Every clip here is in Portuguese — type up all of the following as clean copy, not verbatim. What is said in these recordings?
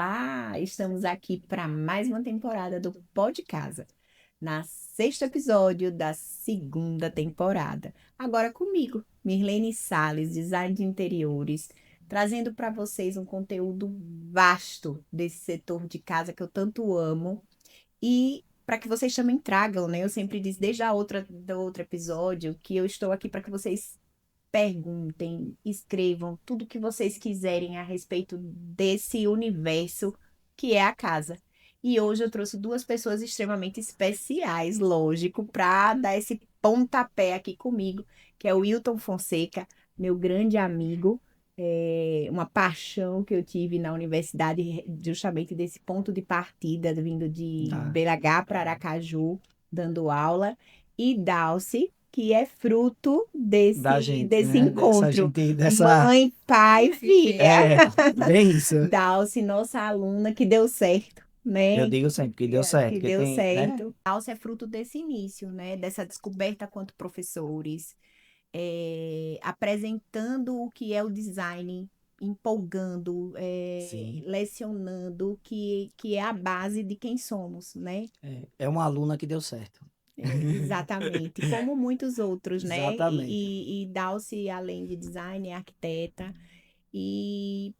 Olá! Estamos aqui para mais uma temporada do Pó de Casa, na sexto episódio da segunda temporada. Agora comigo, Mirlene Salles, design de interiores, trazendo para vocês um conteúdo vasto desse setor de casa que eu tanto amo e para que vocês também tragam, né? Eu sempre disse desde do outro episódio que eu estou aqui para que vocês perguntem, escrevam tudo que vocês quiserem a respeito desse universo que é a casa. E hoje eu trouxe duas pessoas extremamente especiais, lógico, para dar esse pontapé aqui comigo, que é o Wilton Fonseca, meu grande amigo, uma paixão que eu tive na universidade, justamente desse ponto de partida, vindo de Ah, BH para Aracaju, dando aula, e Dalcy, que é fruto da desse, gente, desse né? Dessa encontro. gente, dessa... Mãe, pai, filha. É, bem isso. Dalcy, nossa aluna, que deu certo, Eu né? digo sempre que deu certo, Que que deu tem, né? certo. Dalcy é fruto desse início, né? Dessa descoberta quanto professores, apresentando o que é o design, empolgando, Sim, lecionando, que é a base de quem somos, né? é uma aluna que deu certo. Exatamente, como muitos outros, né? Exatamente. E Dalcy, além de design, é arquiteta, e,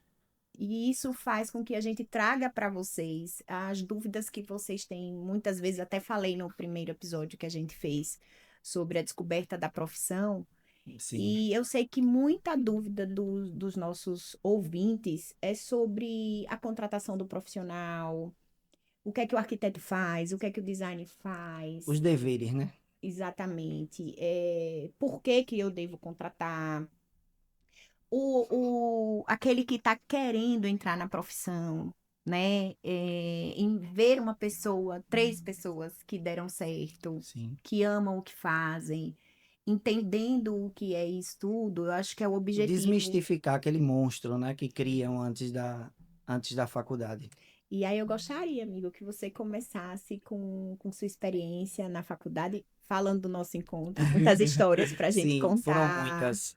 e isso faz com que a gente traga para vocês as dúvidas que vocês têm. Muitas vezes, até falei no primeiro episódio que a gente fez sobre a descoberta da profissão, Sim. e eu sei que muita dúvida dos nossos ouvintes é sobre a contratação do profissional. O que é que o arquiteto faz? O que é que o design Os faz? deveres, né? Exatamente. Por que que eu devo contratar? Aquele que está querendo entrar na profissão, né? Em ver uma pessoa, três pessoas que deram certo, Sim. que amam o que fazem, entendendo o que é isso tudo, eu acho que é o objetivo. Desmistificar aquele monstro, né? Que criam antes da faculdade. E aí eu gostaria, amigo, que você começasse com sua experiência na faculdade, falando do nosso encontro, muitas histórias para a gente Sim, foram contar. muitas.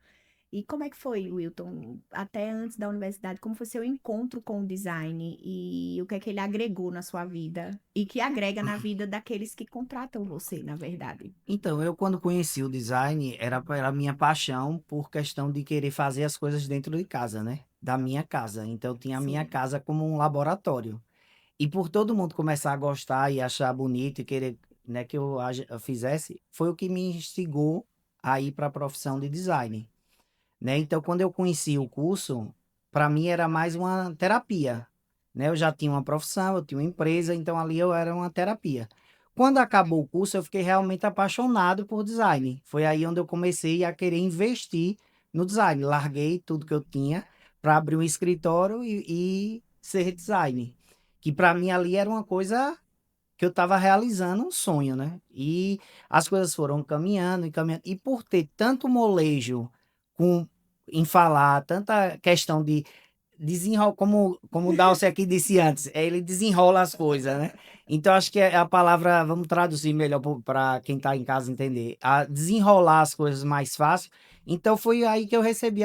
E como é que foi, Wilton, até antes da universidade, como foi seu encontro com o design e o que é que ele agregou na sua vida e que agrega na vida daqueles que contratam você, na verdade? Então, eu quando conheci o design, era a minha paixão por questão de querer fazer as coisas dentro de casa, né? Da minha casa. Então, eu tinha a minha Sim. casa como um laboratório. E por todo mundo começar a gostar e achar bonito e querer, né, que eu fizesse, foi o que me instigou a ir para a profissão de design, né? Então, quando eu conheci o curso, para mim era mais uma terapia, né? Eu já tinha uma profissão, eu tinha uma empresa, então ali eu era uma terapia. Quando acabou o curso, eu fiquei realmente apaixonado por design. Foi aí onde eu comecei a querer investir no design. Larguei tudo que eu tinha para abrir um escritório e ser design. Que para mim ali era uma coisa que eu estava realizando um sonho, né? E as coisas foram caminhando e caminhando. E por ter tanto molejo com, em falar, tanta questão de desenrolar, como o Dalcy aqui disse antes, ele desenrola as coisas, né? Então, acho que é a palavra, vamos traduzir melhor para quem está em casa entender, a desenrolar as coisas mais fácil. Então, foi aí que eu recebi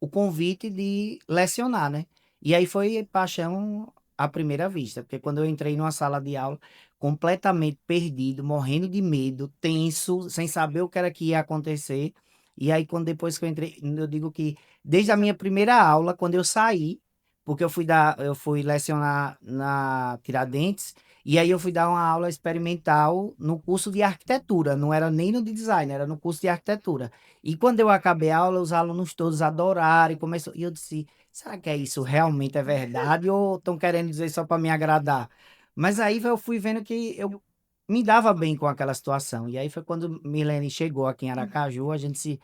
o convite de lecionar, né? E aí foi paixão à primeira vista, porque quando eu entrei numa sala de aula, completamente perdido, morrendo de medo, tenso, sem saber o que era que ia acontecer. E aí, quando depois que eu entrei, eu digo que desde a minha primeira aula, quando eu saí, porque eu fui lecionar na Tiradentes, e aí eu fui dar uma aula experimental no curso de arquitetura, não era nem no de design, era no curso de arquitetura. E quando eu acabei a aula, os alunos todos adoraram e começou, e eu disse, será que é isso realmente é verdade ou estão querendo dizer só para me agradar? Mas aí eu fui vendo que eu me dava bem com aquela situação. E aí foi quando Milene chegou aqui em Aracaju, a gente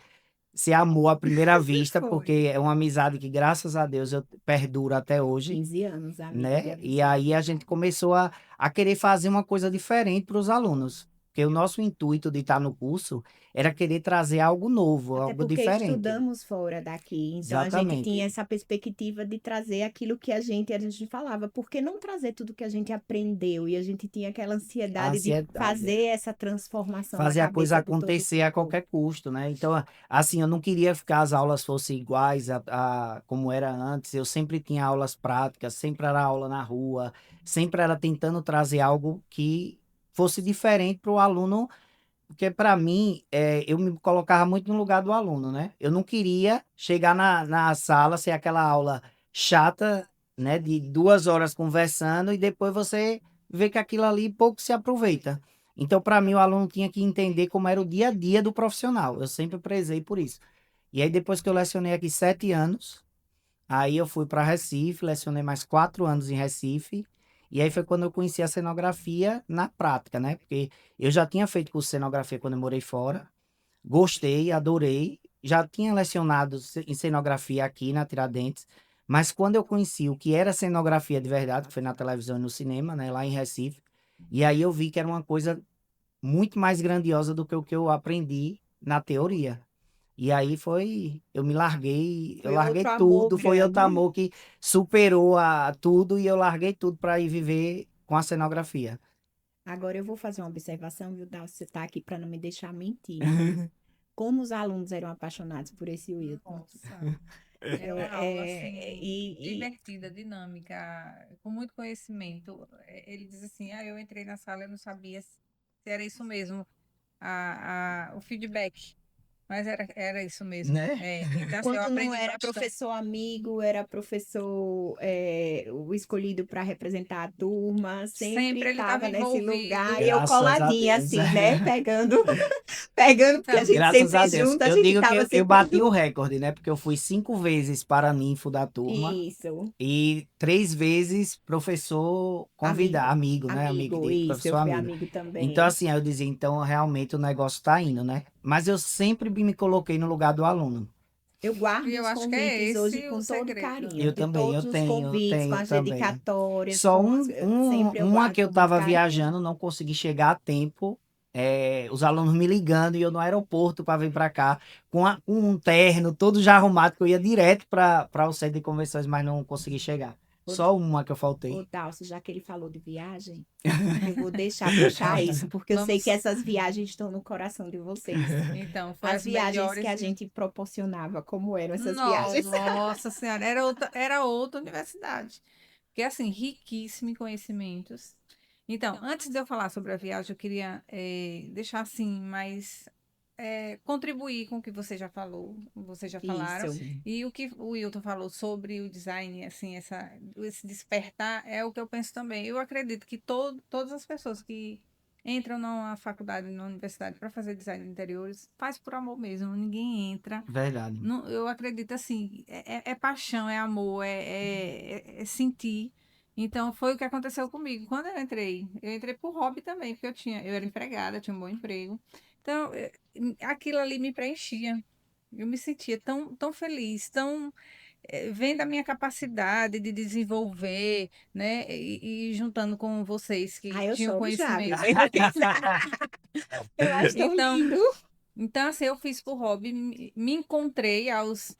se amou à primeira vista, porque Foi. é uma amizade que, graças a Deus, eu perduro até hoje, 15 anos, amiga de né? E amizade. aí a gente começou a querer fazer uma coisa diferente para os alunos. Porque o nosso intuito de estar no curso era querer trazer algo novo, Até algo porque diferente. estudamos fora daqui, então a gente tinha Exatamente. essa perspectiva de trazer aquilo que a gente falava, por que não trazer tudo que a gente aprendeu? E a gente tinha aquela A ansiedade de ansiedade. fazer essa transformação na Fazer a coisa cabeça de todo acontecer a mundo. qualquer custo, né? Então, assim, eu não queria que as aulas fossem iguais a como era antes. Eu sempre tinha aulas práticas, sempre era aula na rua, sempre era tentando trazer algo que fosse diferente para o aluno, porque para mim, eu me colocava muito no lugar do aluno, né? Eu não queria chegar na sala, ser aquela aula chata, né? De 2 horas conversando e depois você vê que aquilo ali pouco se aproveita. Então, para mim, o aluno tinha que entender como era o dia a dia do profissional. Eu sempre prezei por isso. E aí, depois que eu lecionei aqui 7 anos, aí eu fui para Recife, lecionei mais 4 anos em Recife. E aí foi quando eu conheci a cenografia na prática, né? Porque eu já tinha feito curso de cenografia quando eu morei fora. Gostei, adorei. Já tinha lecionado em cenografia aqui na Tiradentes. Mas quando eu conheci o que era cenografia de verdade, que foi na televisão e no cinema, né? Lá em Recife. E aí eu vi que era uma coisa muito mais grandiosa do que o que eu aprendi na teoria. E aí foi, eu Foi larguei outro amor tudo, foi outro grande. amor que superou a tudo e eu larguei tudo para ir viver com a cenografia. Agora eu vou fazer uma observação, viu, Dal? Você está aqui para não me deixar mentir. Como os alunos eram apaixonados por esse Wilton. Nossa, era uma aula assim E divertida, dinâmica, com muito conhecimento. Ele diz assim: "Ah, eu entrei na sala, eu não sabia se era isso mesmo, o feedback, mas era isso mesmo. Né? Então, assim, eu quando não aprendi era bastante. professor amigo, era professor o escolhido para representar a turma, sempre Sempre ele estava estava nesse lugar, e envolvido. eu Graças a coladinha Deus. assim, né? Pegando, porque a Então, gente Graças a sempre Deus. junto, a Eu gente digo que estava eu sempre bati o junto. recorde, né? Porque eu fui 5 vezes paraninfo da turma Isso, e 3 vezes professor convidado, amigo, amigo, né? Amigo amigo, de isso, eu professor fui amigo. amigo Então, também. assim, aí eu dizia, então realmente o negócio tá indo, né? Mas eu sempre me coloquei no lugar do aluno. Eu e guardo eu os acho que é convites hoje esse com o todo segredo, carinho, Eu de também, todos os eu convites, com tenho as também. dedicatórias, Só com as, sempre eu uma que guardo eu com muito estava carinho. viajando, não consegui chegar a tempo. Os alunos me ligando e eu no aeroporto para vir para cá com um terno todo já arrumado, que eu ia direto para o centro de convenções, mas não consegui chegar. Só uma que eu Ô, faltei. Dalcio, já que ele falou de viagem, eu vou deixar puxar isso, porque eu sei que vamos. essas viagens estão no coração de vocês. Então, foi As as viagens que melhores. a gente proporcionava, como eram essas viagens? Nossa Senhora, era outra universidade. Porque, assim, riquíssimo em conhecimentos. Então, antes de eu falar sobre a viagem, eu queria deixar, assim, mais... contribuir com o que você já falou, vocês já falaram. Isso. Sim, E o que o Wilton falou sobre o design, assim, esse despertar, é o que eu penso também. Eu acredito que todas as pessoas que entram na faculdade, na universidade, para fazer design de interiores, faz por amor mesmo. Ninguém entra verdade. eu acredito assim, é paixão, é amor, é sentir. Então foi o que aconteceu comigo. Quando eu entrei por hobby também, porque eu era empregada, tinha um bom emprego. Então, aquilo ali me preenchia. Eu me sentia tão feliz, vendo a minha capacidade de desenvolver, né? E juntando com vocês que Ah, eu tinham choro já, viu? conhecimento. Eu acho tão Então, lindo. então, assim, eu fiz por hobby, me encontrei aos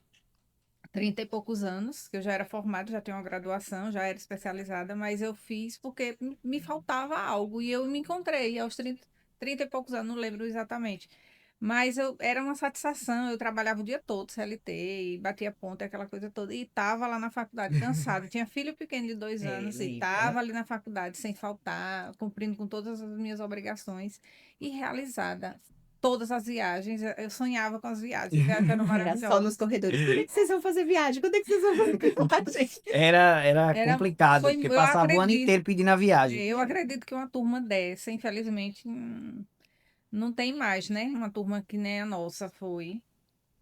30 e poucos anos, que eu já era formada, já tinha uma graduação, já era especializada, mas eu fiz porque me faltava algo e eu me encontrei aos 30 e poucos anos, não lembro exatamente. Mas era uma satisfação, eu trabalhava o dia todo, CLT, e batia ponta, aquela coisa toda, e estava lá na faculdade cansada. Tinha filho pequeno de 2 anos e Eita. estava ali na faculdade sem faltar, cumprindo com todas as minhas obrigações e realizada. Todas as viagens, eu sonhava com as viagens, viagens eram Era só nos maravilhosas. corredores. Quando é que vocês vão fazer viagem? Quando é que vocês vão fazer viagem? Era Era, complicado, porque passava o ano inteiro pedindo a viagem. eu acredito que uma turma dessa, infelizmente, não tem mais, né? Uma turma que nem a nossa foi.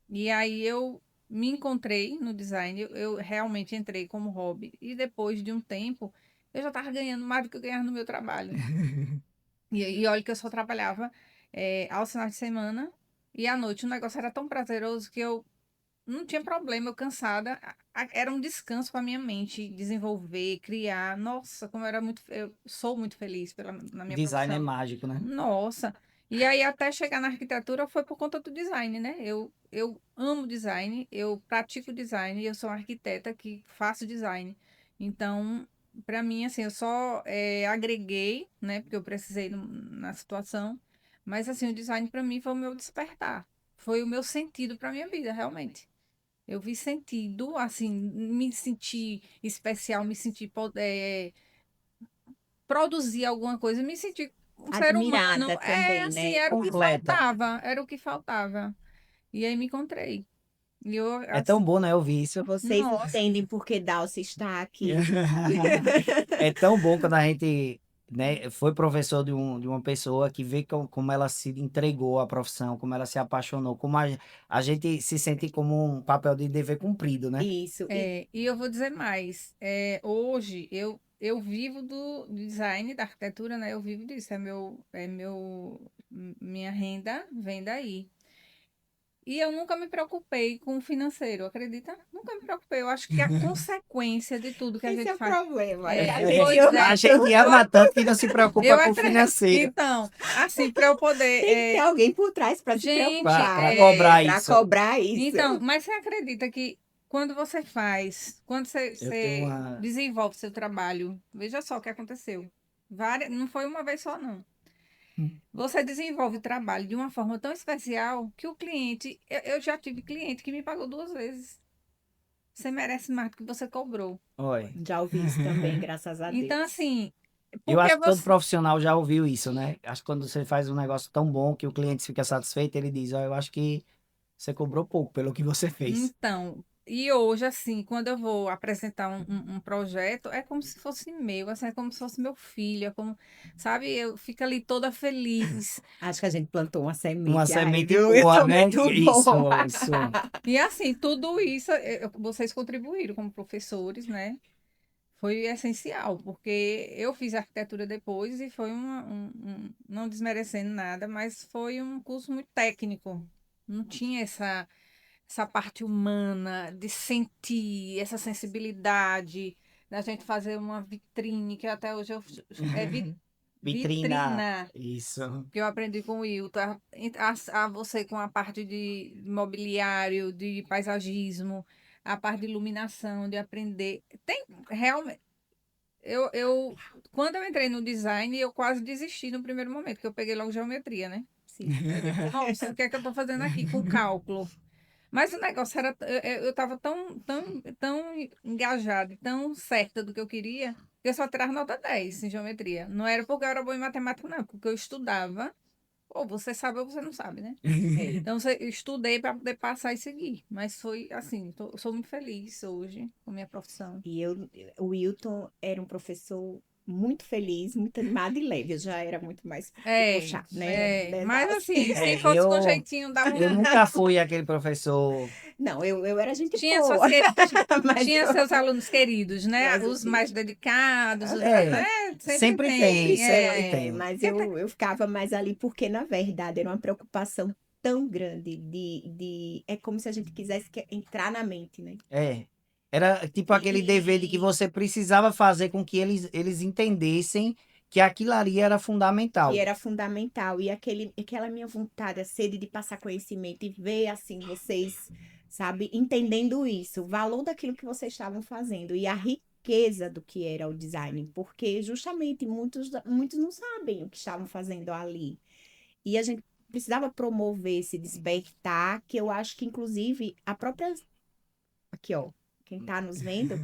E aí eu me encontrei no design, eu realmente entrei como hobby. E depois de um tempo, eu já estava ganhando mais do que eu ganhava no meu trabalho. E olha que eu só trabalhava aos finais de semana e à noite. O negócio era tão prazeroso que eu não tinha problema, eu cansada. Era um descanso para minha mente, desenvolver, criar. Nossa, como eu sou muito feliz na minha Design é profissão. mágico, né? Nossa. E aí, até chegar na arquitetura, foi por conta do design, né? Eu amo design, eu pratico design, eu sou arquiteta que faço design. Então, para mim, assim, eu só agreguei, né? Porque eu precisei na situação. Mas, assim, o design para mim foi o meu despertar. Foi o meu sentido para minha vida, realmente. Eu vi sentido, assim, me sentir especial, me sentir poder produzir alguma coisa, me sentir um ser humano. Admirada também, Assim, né? era o que Completa. faltava, era o que faltava. E aí me encontrei. E eu, É tão assim, bom, né, ouvir isso. Vocês nossa, entendem por que Dalcy está aqui. É tão bom quando a gente, né, foi professor de uma pessoa que vê como ela se entregou à profissão, como ela se apaixonou, como a gente se sente como um papel de dever cumprido, né? Isso. E e eu vou dizer mais. Hoje eu vivo do design, da arquitetura, né? Eu vivo disso, minha renda vem daí. E eu nunca me preocupei com o financeiro, acredita? Nunca me preocupei. Eu acho que a consequência de tudo que a esse gente é o faz. problema. É, Gente, pois A é. gente ama tanto que não se preocupa Eu com o acredito. financeiro Então, assim, para eu poder. tem que ter alguém por trás para se Gente, preocupar, para né? cobrar Para isso. cobrar isso. então, mas você acredita que quando Eu tenho você uma. desenvolve seu trabalho, veja só o que aconteceu. Não foi uma vez só, não. Você desenvolve o trabalho de uma forma tão especial que o cliente, eu já tive cliente que me pagou 2 vezes. Você merece mais do que você cobrou. Oi. Já ouvi isso também, graças a Então, Deus. assim, Eu porque acho que todo você. profissional já ouviu isso, né? Acho que quando você faz um negócio tão bom que o cliente fica satisfeito, ele diz: Ó, eu acho que você cobrou pouco pelo que você fez. Então, e hoje, assim, quando eu vou apresentar um projeto, é como se fosse meu, assim, é como se fosse meu filho, é como, sabe, eu fico ali toda feliz. Acho que a gente plantou uma Uma semente aí, semente viu? Eu boa, tô né? muito bom. Isso. E assim, tudo isso, vocês contribuíram como professores, né? Foi essencial, porque eu fiz arquitetura depois e foi não desmerecendo nada, mas foi um curso muito técnico. Não tinha essa parte humana de sentir, essa sensibilidade da gente fazer uma vitrine, que até hoje Vitrina. vitrina, Isso. que eu aprendi com o Wilton, a você com a parte de mobiliário, de paisagismo, a parte de iluminação, de aprender. Tem realmente. Quando eu entrei no design, eu quase desisti no primeiro momento, porque eu peguei logo geometria, né? Sim. Eu digo, nossa, o que é que eu estou fazendo aqui com cálculo? Mas o negócio era. Eu estava tão engajada, e tão certa do que eu queria, que eu só tirava nota 10 em geometria. Não era porque eu era boa em matemática, não, porque eu estudava. Ou você sabe ou você não sabe, né? É. Então, eu estudei para poder passar e seguir. Mas foi assim, sou muito feliz hoje com a minha profissão. O Wilton era um professor muito feliz, muito animado e leve. Eu já era muito mais puxar, né, Mas Dalcy? assim, se É, fosse com jeitinho, dava eu nunca fui aquele professor. Não, eu era gente Tinha, boa, mas tinha seus alunos queridos, né? mas Os mais dedicados, É, né? Sempre sempre tem, tem. sempre tem. mas eu ficava mais ali porque, na verdade, era uma preocupação tão grande é como se a gente quisesse entrar na mente, né? É. Era tipo aquele dever de que E você precisava fazer com que eles entendessem que aquilo ali era que fundamental. era fundamental. E aquela minha vontade, a sede de passar conhecimento e ver, assim, vocês, sabe, entendendo isso, o valor daquilo que vocês estavam fazendo e a riqueza do que era o design, porque justamente muitos não sabem o que estavam fazendo ali. E a gente precisava promover esse despertar, que eu acho que, inclusive, a própria. Aqui, ó, quem está nos vendo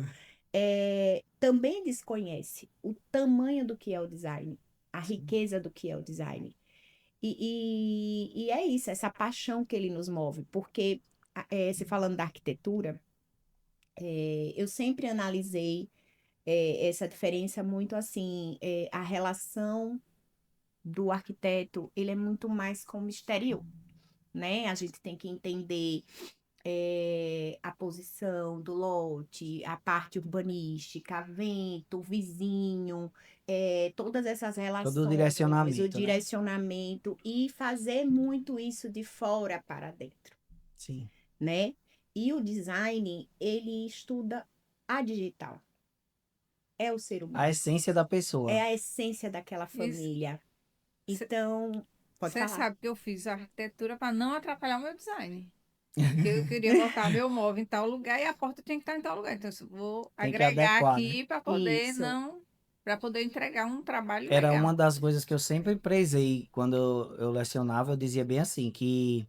também desconhece o tamanho do que é o design, a riqueza do que é o design. E é isso, essa paixão que ele nos move, porque, se falando da arquitetura, eu sempre analisei essa diferença muito assim, a relação do arquiteto, ele é muito mais como exterior, né? A gente tem que entender a posição do lote, a parte urbanística, vento, vizinho, todas essas Todo o relações, o direcionamento, né? direcionamento e fazer muito isso de fora para dentro, Sim. né? E o design, ele estuda a digital. É o ser A humano. essência da É pessoa. a essência daquela família. Então, pode Você falar. sabe que eu fiz arquitetura para não atrapalhar o meu design. Porque eu queria botar meu móvel em tal lugar e a porta tinha que estar em tal lugar. Então, eu vou Tem que agregar adequar, né? aqui para poder Isso. para poder entregar um trabalho Era legal. uma das coisas que eu sempre prezei quando eu lecionava, eu dizia bem assim, que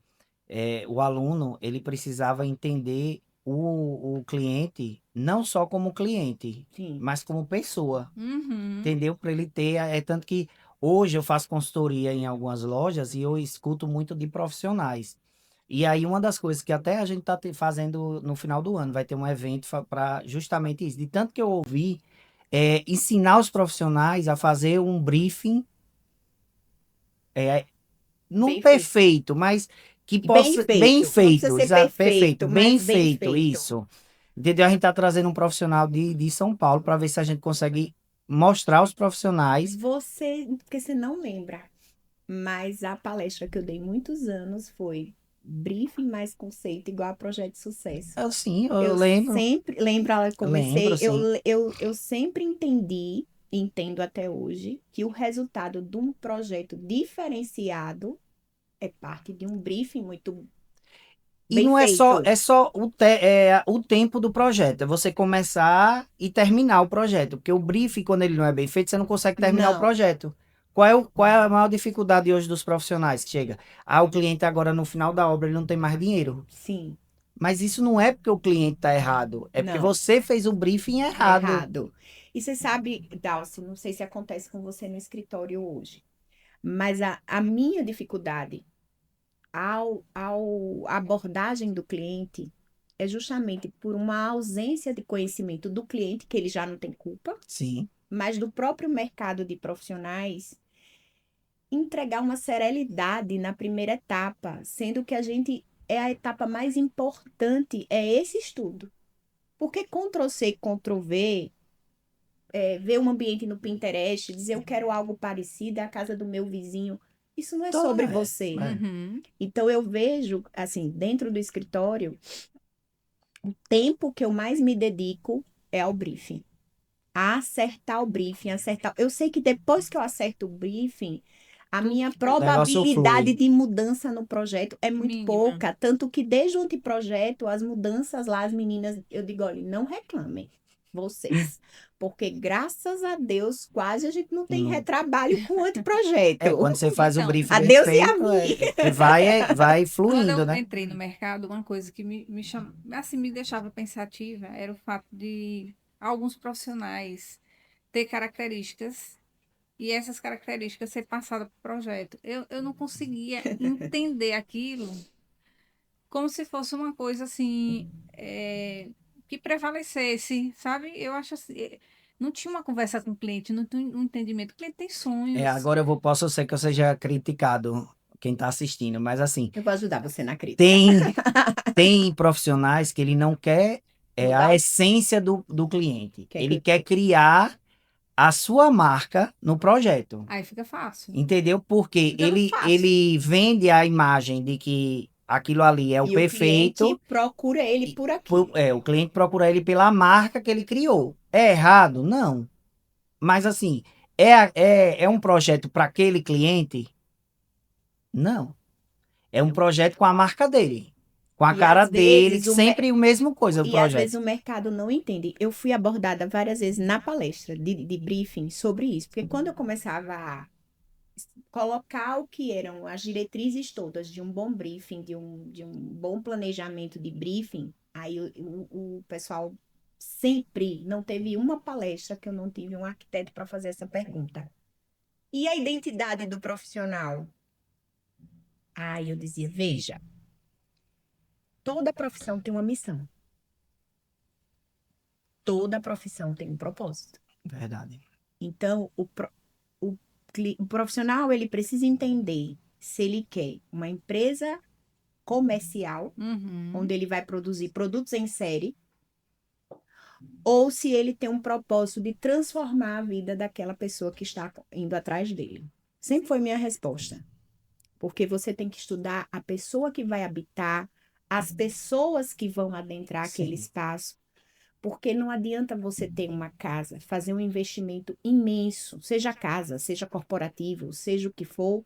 o aluno, ele precisava entender o cliente, não só como cliente, Sim. mas como pessoa, Uhum. entendeu? Para ele ter, tanto que hoje eu faço consultoria em algumas lojas e eu escuto muito de profissionais. E aí uma das coisas que até a gente está fazendo no final do ano, vai ter um evento para justamente isso. De tanto que eu ouvi, ensinar os profissionais a fazer um briefing, não Bem feito. perfeito, mas que Bem possa, bem feito. Não precisa feito, ser perfeito, perfeito, bem mas bem feito, feito. isso. Entendeu? A gente está trazendo um profissional de São Paulo para ver se a gente consegue mostrar aos profissionais. Porque você não lembra, mas a palestra que eu dei muitos anos foi briefing mais conceito igual a projeto de sucesso. Sim, eu Eu lembro, sempre, lembra, eu lembro, comecei, sim. eu sempre entendi, entendo até hoje, que o resultado de um projeto diferenciado é parte de um briefing muito E bem não feito. é só o tempo do projeto, é você começar e terminar o projeto, porque o briefing, quando ele não é bem feito, você não consegue terminar o Não, projeto. Qual é a maior dificuldade hoje dos profissionais que chega? Ah, o cliente agora no final da obra ele não tem mais dinheiro. sim, Mas isso não é porque o cliente está errado, é porque não, você fez o briefing errado. errado. E você sabe, Dalcy, não sei se acontece com você no escritório hoje, mas a minha dificuldade ao abordagem do cliente é justamente por uma ausência de conhecimento do cliente, que ele já não tem culpa, Sim. mas do próprio mercado de profissionais, entregar uma serenidade na primeira etapa, sendo que a gente é a etapa mais importante, é esse estudo. Porque Ctrl+C, Ctrl+V, ver um ambiente no Pinterest, dizer eu quero algo parecido, é a casa do meu vizinho, isso não é sobre você. Uhum. Então eu vejo, assim, dentro do escritório, o tempo que eu mais me dedico é ao briefing. A acertar o briefing, acertar. Eu sei que depois que eu acerto o briefing, a Tudo minha O negócio probabilidade flui. de mudança no projeto é muito mínima. pouca. Tanto que desde o anteprojeto, as mudanças lá, as meninas, eu digo, olha, não reclamem, vocês. Porque graças a Deus, quase a gente não tem Não. retrabalho com o anteprojeto. Quando você faz o Então, briefing A bem Deus e a feito, mim. que vai quando fluindo, eu né? entrei no mercado, uma coisa que assim, me deixava pensativa era o fato de alguns profissionais ter características e essas características ser passadas para o projeto. Eu não conseguia entender aquilo como se fosse uma coisa assim, que prevalecesse, sabe? Eu acho assim, não tinha uma conversa com o cliente, não tinha um entendimento. O cliente tem sonhos. Agora posso ser que eu seja criticado, quem está assistindo, mas assim, Eu vou ajudar você na crítica. tem, tem profissionais que ele não quer a Mudar o essência do cliente. que é Ele que quer criar a sua marca no projeto. Aí fica fácil. Entendeu? Porque Fica fácil. ele vende a imagem de que aquilo ali é o E o perfeito. cliente procura ele E, por aquilo. o cliente procura ele pela marca que ele criou. É errado? Não. Mas assim, é um projeto para aquele cliente? Não. É um projeto com a marca dele. Com a E cara às dele, vezes sempre a mesma coisa do e às vezes projeto. o mercado não entende. Eu fui abordada várias vezes na palestra de briefing sobre isso, porque quando eu começava a colocar o que eram as diretrizes todas de um bom briefing, de um bom planejamento de briefing, aí o pessoal sempre não teve uma palestra que eu não tive um arquiteto para fazer essa pergunta. E a identidade do profissional? Aí eu dizia, veja, toda profissão tem uma missão. Toda profissão tem um propósito. Verdade. Então, o, o profissional, ele precisa entender se ele quer uma empresa comercial, Uhum. onde ele vai produzir produtos em série, ou se ele tem um propósito de transformar a vida daquela pessoa que está indo atrás dele. Sempre foi minha resposta. Porque você tem que estudar a pessoa que vai habitar, as pessoas que vão adentrar aquele Sim. espaço. Porque não adianta você ter uma casa, fazer um investimento imenso, seja casa, seja corporativo, seja o que for,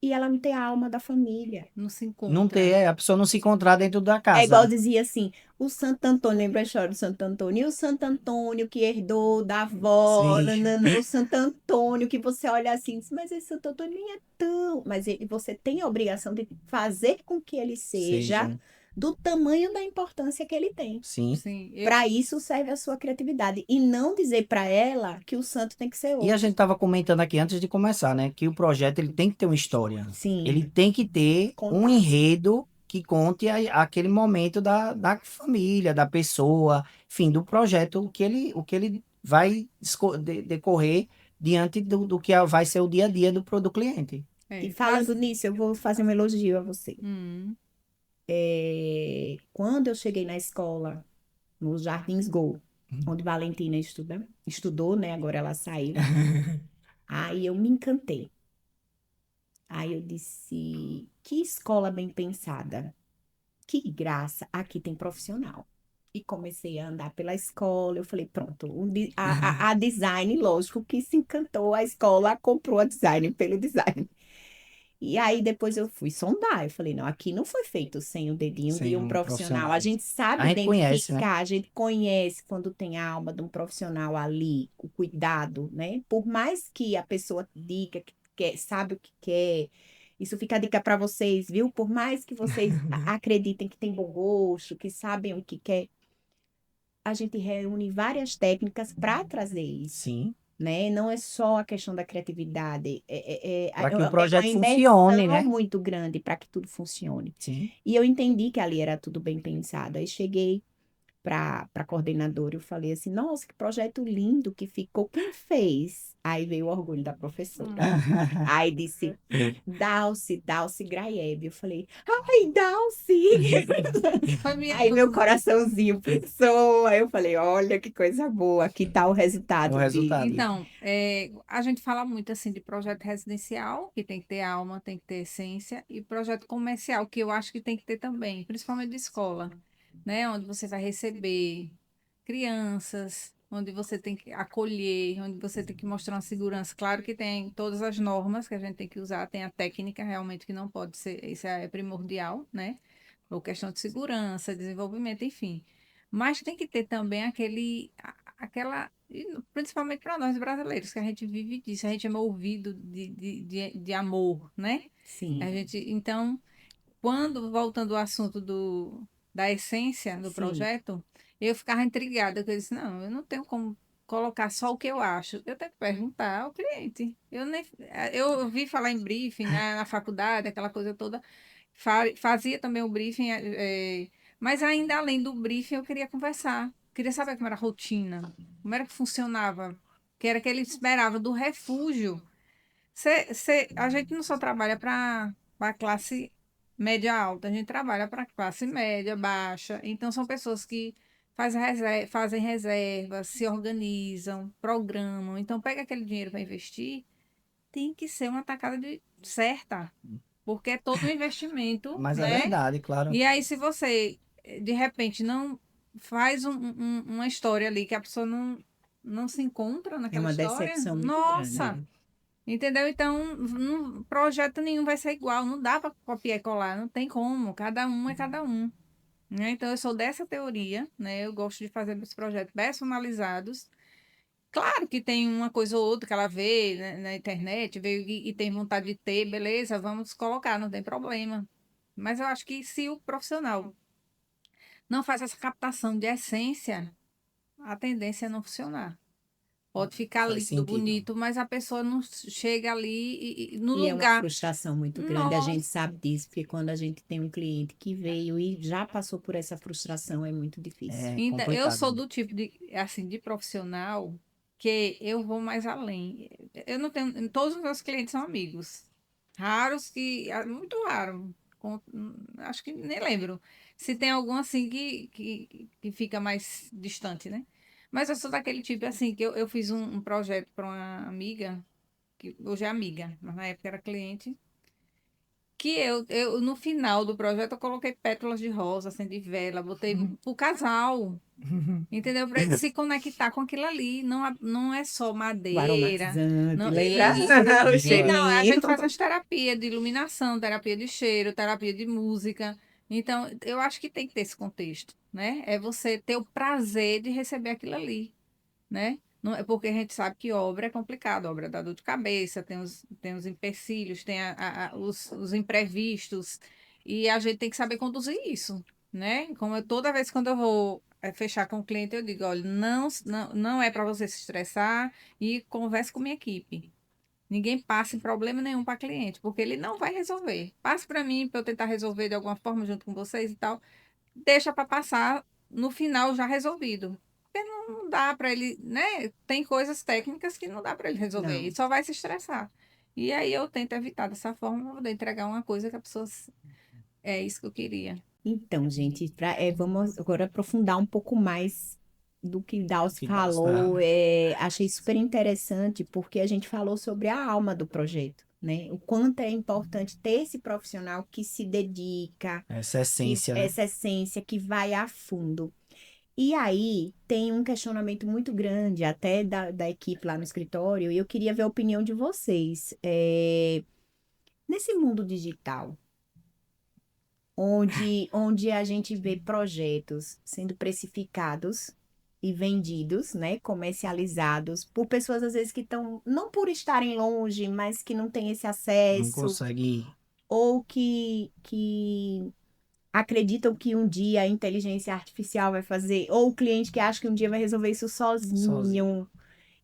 e ela não ter a alma da família. Não se Não encontra. ter, a pessoa não se encontrar dentro da É igual casa. dizia assim, o Santo Antônio, lembra a história do Santo Antônio? E o Santo Antônio que herdou da avó, Sim, nanana, o Santo Antônio que você olha assim, diz, mas esse Santo Antônio nem é tão... você tem a obrigação de fazer com que ele seja seja. do tamanho da importância que ele tem. Sim. Sim, Para isso serve a sua criatividade. E não dizer para ela que o santo tem que ser E a gente outro. estava comentando aqui antes de começar, né? Que o projeto ele tem que ter uma história. Ele Sim, tem que ter um contar. enredo que conte aquele momento da família, da pessoa, enfim, do projeto, o que ele vai decorrer diante do que vai ser o dia a dia do cliente. E é, falando nisso, eu vou fazer um elogio a você. Hum, Quando eu cheguei na escola, nos Jardins Go, onde Valentina estudou, né? Agora ela saiu. Aí eu me encantei. Aí eu disse, que escola bem pensada. Que graça, aqui tem profissional. E comecei a andar pela escola. Eu falei, pronto, a design, lógico que se encantou, a escola comprou a design pelo design. E aí depois eu fui sondar. Eu falei, não, aqui não foi feito sem o dedinho de Sem um um profissional. profissional. A gente A sabe gente conhece, né? identificar, a gente conhece quando tem a alma de um profissional ali, o cuidado, né? Por mais que a pessoa diga que quer, sabe o que quer. Isso fica a dica para vocês, viu? Por mais que vocês acreditem que tem bom gosto, que sabem o que quer, a gente reúne várias técnicas para trazer isso, Sim. né? Não é só a questão da criatividade, Para que o é uma projeto funcione, imersão né? muito grande para que tudo funcione. Sim. E eu entendi que ali era tudo bem pensado. Aí cheguei para coordenadora, eu falei assim, nossa, que projeto lindo que ficou. Quem fez? Aí veio o orgulho da professora. hum. Aí disse, Dalci Graeb. Eu falei, ai, Dalci! Foi minha. Aí meu coraçãozinho pensou. Aí eu falei, olha que coisa boa, que tal o O resultado resultado. de... Então, a gente fala muito assim de projeto residencial, que tem que ter alma, tem que ter essência, e projeto comercial, que eu acho que tem que ter também, principalmente de escola, né? Onde você vai receber crianças, onde você tem que acolher, onde você tem que mostrar uma segurança. Claro que tem todas as normas que a gente tem que usar, tem a técnica realmente que não pode ser, isso é primordial, né? Ou questão de segurança, desenvolvimento, enfim. Mas tem que ter também aquela, principalmente para nós brasileiros, que a gente vive disso, a gente é movido de amor, né? A Sim, gente, então, voltando ao assunto da essência do sim. projeto, eu ficava intrigada, que eu disse, não, eu não tenho como colocar só o que eu acho, eu tenho que perguntar ao cliente. Eu ouvi falar em briefing, né, na faculdade, aquela coisa toda, fazia também o briefing, mas ainda além do briefing, eu queria conversar. Queria saber como era a rotina, como era que funcionava, que era que ele esperava do refúgio. A gente não só trabalha para a classe média alta, a gente trabalha para a classe média, baixa. Então, são pessoas que fazem reservas, se organizam, programam. Então, pega aquele dinheiro para investir, tem que ser uma tacada certa, porque é todo um investimento, Mas é né? verdade, claro. E aí, se você, de repente, não faz uma história ali que a pessoa não se encontra É naquela uma história, decepção muito nossa! grande. Entendeu? Então, projeto nenhum vai ser igual, não dá para copiar e colar, não tem como, cada um é cada um, né? Então, eu sou dessa teoria, né? Eu gosto de fazer meus projetos personalizados. Claro que tem uma coisa ou outra que ela vê, né, na internet, veio e tem vontade de ter, beleza, vamos colocar, não tem problema. Mas eu acho que se o profissional não faz essa captação de essência, a tendência é não funcionar. Pode ficar Faz lindo, sentido. bonito, mas a pessoa não chega ali no E é uma lugar. frustração muito grande. A gente Nossa, sabe disso, porque quando a gente tem um cliente que veio e já passou por essa frustração, é muito difícil. É então eu complicado. sou do tipo de assim de profissional que eu vou mais além. Eu não tenho, todos os meus clientes são amigos. Raros que, muito raro. Acho que nem lembro. Se tem algum assim que fica mais distante, né? Mas eu sou daquele tipo assim, que eu fiz um projeto para uma amiga, que hoje é amiga, mas na época era cliente, que eu no final do projeto eu coloquei pétalas de rosa, acendi vela, botei pro casal, entendeu? Para ele se conectar com aquilo ali. Não, não é só O madeira. aromatizante, Não, lembra? isso. O E não, a gente cheirinho. faz umas terapia de iluminação, terapia de cheiro, terapia de música. Então, eu acho que tem que ter esse contexto, né? É você ter o prazer de receber aquilo ali, né? Não, é porque a gente sabe que obra é complicado, obra dá dor de cabeça, tem os empecilhos, tem os imprevistos, e a gente tem que saber conduzir isso, né? Como toda vez quando eu vou fechar com o cliente, eu digo, olha, não é para você se estressar e converse com minha equipe. Ninguém passe problema nenhum para cliente, porque ele não vai resolver. Passe para mim, para eu tentar resolver de alguma forma junto com vocês e tal. Deixa para passar no final já resolvido. Porque não dá para ele, né? Tem coisas técnicas que não dá para ele resolver e Não. só vai se estressar. E aí eu tento evitar dessa forma para poder entregar uma coisa que a pessoa é isso que eu queria. Então, gente, vamos agora aprofundar um pouco mais do que Daus Que dá, tá? falou. Achei super interessante porque a gente falou sobre a alma do projeto, né? O quanto é importante ter esse profissional que se dedica, Essa essência, né? essa essência que vai a fundo. E aí tem um questionamento muito grande, até da equipe lá no escritório, e eu queria ver a opinião de vocês. Nesse mundo digital, onde a gente vê projetos sendo precificados e vendidos, né, comercializados por pessoas às vezes que estão, não por estarem longe, mas que não têm esse Não acesso, consegue ou que acreditam que um dia a inteligência artificial vai fazer, ou o cliente que acha que um dia vai resolver isso sozinho. sozinho,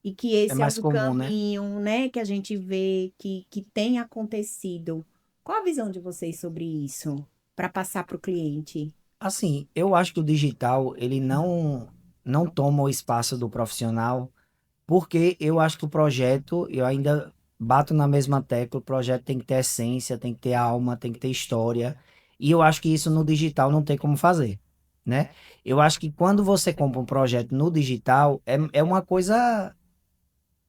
e que É esse é mais o comum, né? caminho, né, que a gente vê que tem acontecido. Qual a visão de vocês sobre isso, para passar para o cliente? Assim, eu acho que o digital, ele não toma o espaço do profissional, porque eu acho que o projeto, eu ainda bato na mesma tecla, o projeto tem que ter essência, tem que ter alma, tem que ter história, e eu acho que isso no digital não tem como fazer, né? Eu acho que quando você compra um projeto no digital, é uma coisa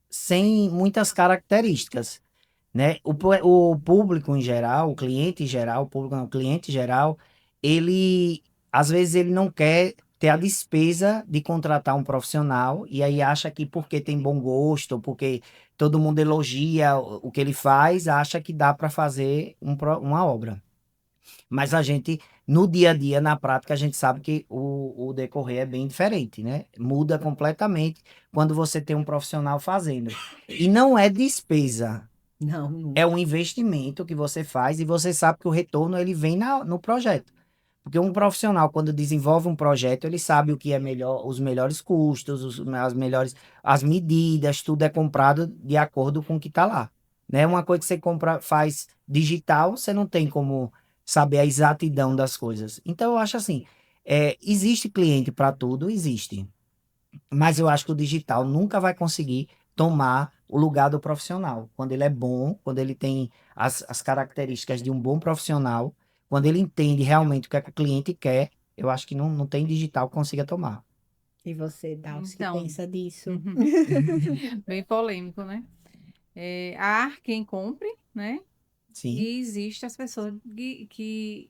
sem muitas características, né? O público em geral, o cliente em geral, o público não, o cliente em geral, ele às vezes ele não quer ter a despesa de contratar um profissional e aí acha que porque tem bom gosto, ou porque todo mundo elogia o que ele faz, acha que dá para fazer uma obra. Mas a gente, no dia a dia, na prática, a gente sabe que o decorrer é bem diferente, né? Muda completamente quando você tem um profissional fazendo. E não é despesa, Não, é nunca. um investimento que você faz e você sabe que o retorno ele vem no projeto. Porque um profissional, quando desenvolve um projeto, ele sabe o que é melhor, os melhores custos, as melhores, as medidas, tudo é comprado de acordo com o que está lá. Né? Uma coisa que você compra, faz digital, você não tem como saber a exatidão das coisas. Então, eu acho assim, existe cliente para tudo, existe. Mas eu acho que o digital nunca vai conseguir tomar o lugar do profissional. Quando ele é bom, quando ele tem as características de um bom profissional, quando ele entende realmente o que o cliente quer, eu acho que não tem digital que consiga tomar. E você, Daus, que Então, pensa disso? uhum, bem polêmico, né? Há quem compre, né? Sim. E existe as pessoas que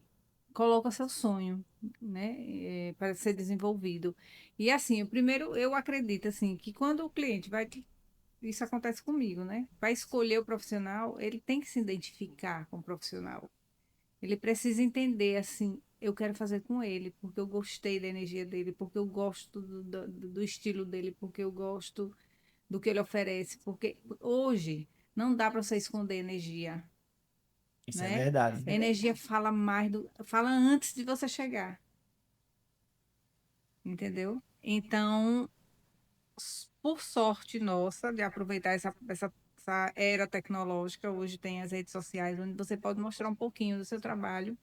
colocam seu sonho, né? Para ser desenvolvido. E assim, o primeiro, eu acredito assim, que quando o cliente vai, isso acontece comigo, né? Vai escolher o profissional, ele tem que se identificar com o profissional. Ele precisa entender assim, eu quero fazer com ele, porque eu gostei da energia dele, porque eu gosto do estilo dele, porque eu gosto do que ele oferece, porque hoje não dá para você esconder energia, Isso é né? verdade. A energia fala mais fala antes de você chegar, entendeu? Então, por sorte nossa de aproveitar essa era tecnológica, hoje tem as redes sociais onde você pode mostrar um pouquinho do seu trabalho,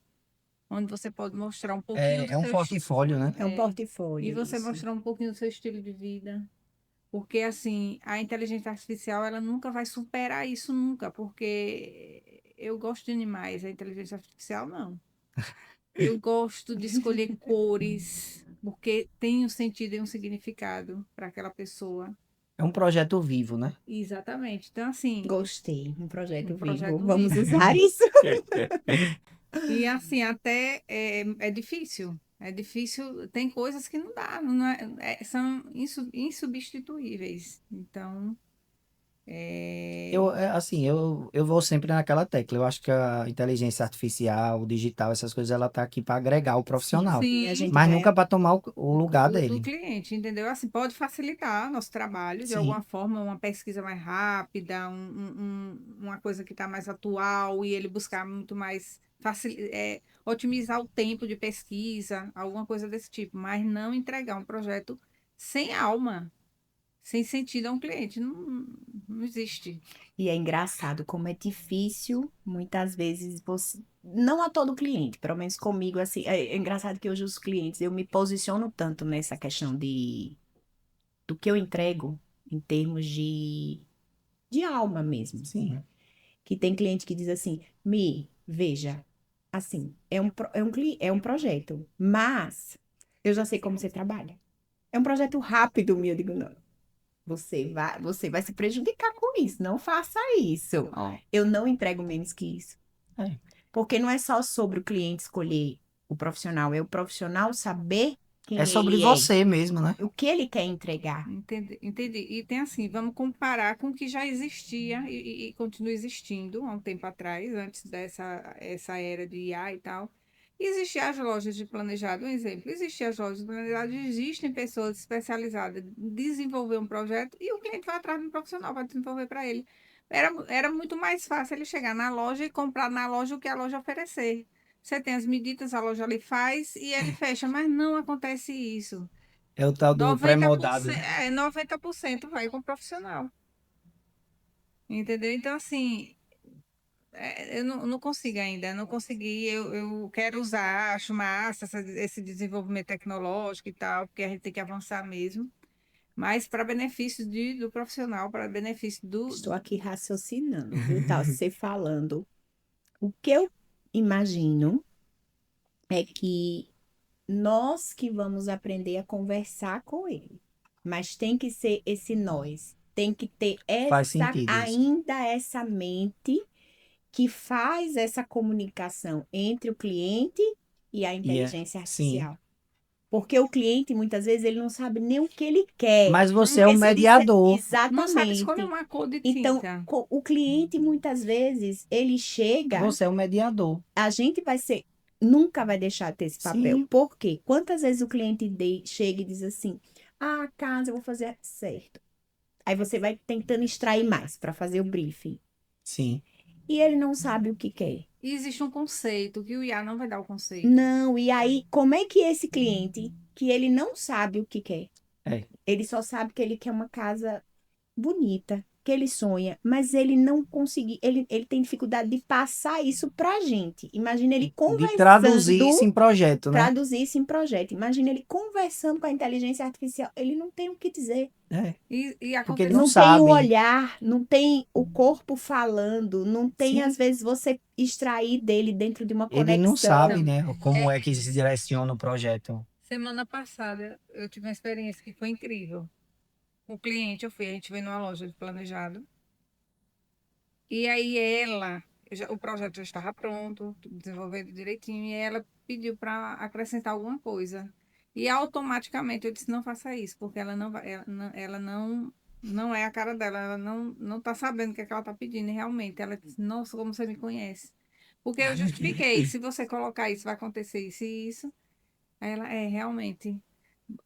onde você pode mostrar um pouquinho do É um seu portfólio, né? É um e portfólio, você isso. mostrar um pouquinho do seu estilo de vida. Porque, assim, a inteligência artificial, ela nunca vai superar isso, nunca, porque eu gosto de animais, a inteligência artificial não. Eu gosto de escolher cores, porque tem um sentido e um significado para aquela pessoa. É um projeto vivo, né? Exatamente. Então, assim, Gostei, um projeto um vivo. projeto Vamos vivo. usar isso. E assim, até é difícil. É difícil, tem coisas que não dá, não são insubstituíveis. Então, Assim, eu vou sempre naquela tecla. Eu acho que a inteligência artificial, o digital, essas coisas, ela tá aqui para agregar o Sim, profissional, e a sim, gente mas vai. nunca para tomar o lugar do dele. cliente, entendeu? Assim, pode facilitar nosso trabalho de Sim, alguma forma, uma pesquisa mais rápida, uma coisa que está mais atual e ele buscar muito mais otimizar o tempo de pesquisa, alguma coisa desse tipo, mas não entregar um projeto sem alma, sem sentido a um cliente. Não, não existe. E é engraçado como é difícil, muitas vezes, você. Não a todo cliente, pelo menos comigo, assim. É engraçado que hoje os clientes, eu me posiciono tanto nessa questão do que eu entrego em termos de alma mesmo. sim. Que tem cliente que diz assim, veja, assim, é um projeto, mas eu já sei como você trabalha. É um projeto rápido, eu digo, não. Você vai se prejudicar com isso. Não faça isso. Ó, Eu não entrego menos que isso. é. Porque não é só sobre o cliente escolher o profissional, é o profissional saber É quem sobre ele é, você mesmo, né? o que ele quer entregar. Entendi, entendi. E tem assim, vamos comparar com o que já existia e continua existindo há um tempo atrás, antes essa era de IA e tal. Existiam as lojas de planejado, um exemplo. Existiam as lojas de planejado, existem pessoas especializadas em desenvolver um projeto e o cliente vai atrás de um profissional para desenvolver para ele. Era muito mais fácil ele chegar na loja e comprar na loja o que a loja oferecer. Você tem as medidas, a loja ali faz e ele fecha, mas não acontece isso. É o tal do pré-moldado, 90%, né? 90% vai com profissional. Entendeu? Então, assim, eu não consigo ainda, não consegui. Eu quero usar, acho massa esse desenvolvimento tecnológico e tal, porque a gente tem que avançar mesmo. Mas para benefício do profissional, para benefício Estou aqui raciocinando, viu? Tá, você falando. O que eu imagino é que nós que vamos aprender a conversar com ele. Mas tem que ser esse nós. Tem que ter Faz sentido isso. ainda essa mente que faz essa comunicação entre o cliente e a E é, inteligência sim. artificial. Porque o cliente, muitas vezes, ele não sabe nem o que ele quer. Mas você é o Isso mediador. não sabe escolher exatamente. uma cor de Então, tinta. o cliente, muitas vezes, ele chega, Você é o mediador. a gente vai ser, nunca vai deixar de ter esse papel. Sim, Por quê? Quantas vezes o cliente chega e diz assim, ah, casa, eu vou fazer certo. Aí você vai tentando extrair mais para fazer o briefing. sim. E ele não sabe o que quer. E existe um conceito, que o IA não vai dar o conceito. Não, e aí, como é que esse cliente, que ele não sabe o que quer, É. ele só sabe que ele quer uma casa bonita, que ele sonha, mas ele não conseguir, ele tem dificuldade de passar isso pra gente. Imagina ele De traduzir isso conversando, em projeto, né? traduzir isso em projeto. Imagina ele conversando com a inteligência artificial, ele não tem o que dizer. É. E Porque ele não Não aconteceu. tem o sabe. olhar, não tem o corpo falando, não tem, Sim. às vezes, você extrair dele dentro de uma Ele não conexão. sabe, né? Como é que se direciona o projeto. Semana passada eu tive uma experiência que foi incrível. O cliente, a gente veio numa loja de planejado. E aí o projeto já estava pronto, tudo desenvolvido direitinho, e ela pediu para acrescentar alguma coisa. E automaticamente eu disse, não faça isso, porque ela não vai, não é a cara dela, ela não está sabendo o que é que ela está pedindo, e realmente. Ela disse, nossa, como você me conhece. Porque eu justifiquei, se você colocar isso, vai acontecer isso e isso. Aí ela, realmente.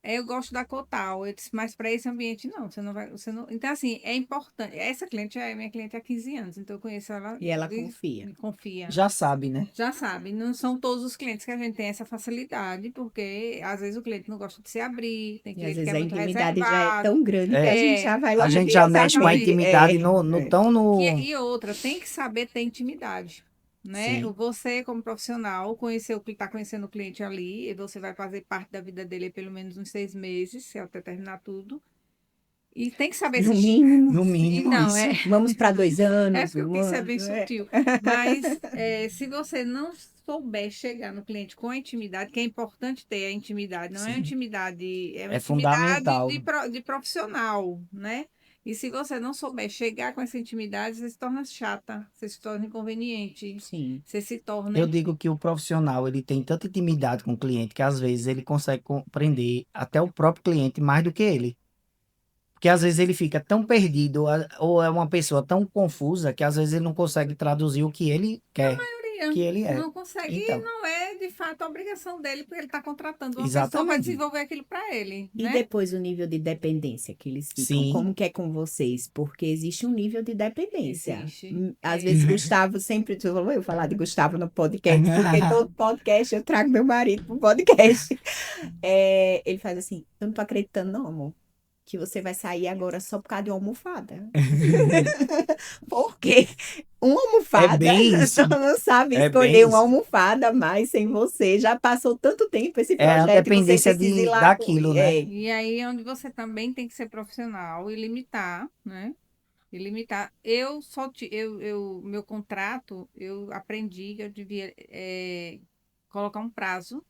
Eu gosto da Cotal, eu disse, mas para esse ambiente não, você não vai, você não. Então assim, é importante. Essa cliente é minha cliente há 15 anos, então eu conheço ela E ela e confia. confia. Já sabe, né? Já sabe, não são todos os clientes que a gente tem essa facilidade, porque às vezes o cliente não gosta de se abrir, tem E às cliente que vezes é a muito intimidade já é reservado. tão grande que a É. gente já vai A logo gente já direto mexe com a Exatamente. intimidade no É. tão no. E outra, tem que saber ter intimidade, né? Sim. Você, como profissional, está conhecendo o cliente ali, e você vai fazer parte da vida dele pelo menos uns 6 meses, se até terminar tudo. E tem que saber No se. mínimo, No E mínimo não, isso. vamos para 2 anos, porque eu quis ser bem é. sutil. Mas se você não souber chegar no cliente com a intimidade, que é importante ter a intimidade, não é uma Sim. intimidade, é uma É intimidade fundamental. de profissional, né? E se você não souber chegar com essa intimidade, você se torna chata, você se torna inconveniente, Sim. você se Eu torna. digo que o profissional, ele tem tanta intimidade com o cliente que às vezes ele consegue compreender até o próprio cliente mais do que ele. Porque às vezes ele fica tão perdido, ou é uma pessoa tão confusa que às vezes ele não consegue traduzir o que ele quer, que ele é. Não consegue, e Então, não é de fato a obrigação dele, porque ele está contratando uma pessoa para exatamente. desenvolver aquilo para ele, E né? depois o nível de dependência que eles ficam, Sim. como que é com vocês? Porque existe um nível de dependência. Existe. Às vezes Gustavo sempre, eu vou falar de Gustavo no podcast, porque todo podcast eu trago meu marido pro podcast. Ele faz assim, eu não tô acreditando não, amor, que você vai sair agora só por causa de uma almofada. Porque uma almofada, bem isso. só não sabe É escolher bem uma isso. almofada mais sem você. Já passou tanto tempo esse É a projeto que você dependência precisa ir lá daquilo, né? E aí é onde você também tem que ser profissional e limitar, né? E limitar. Meu contrato, eu aprendi que eu devia colocar um prazo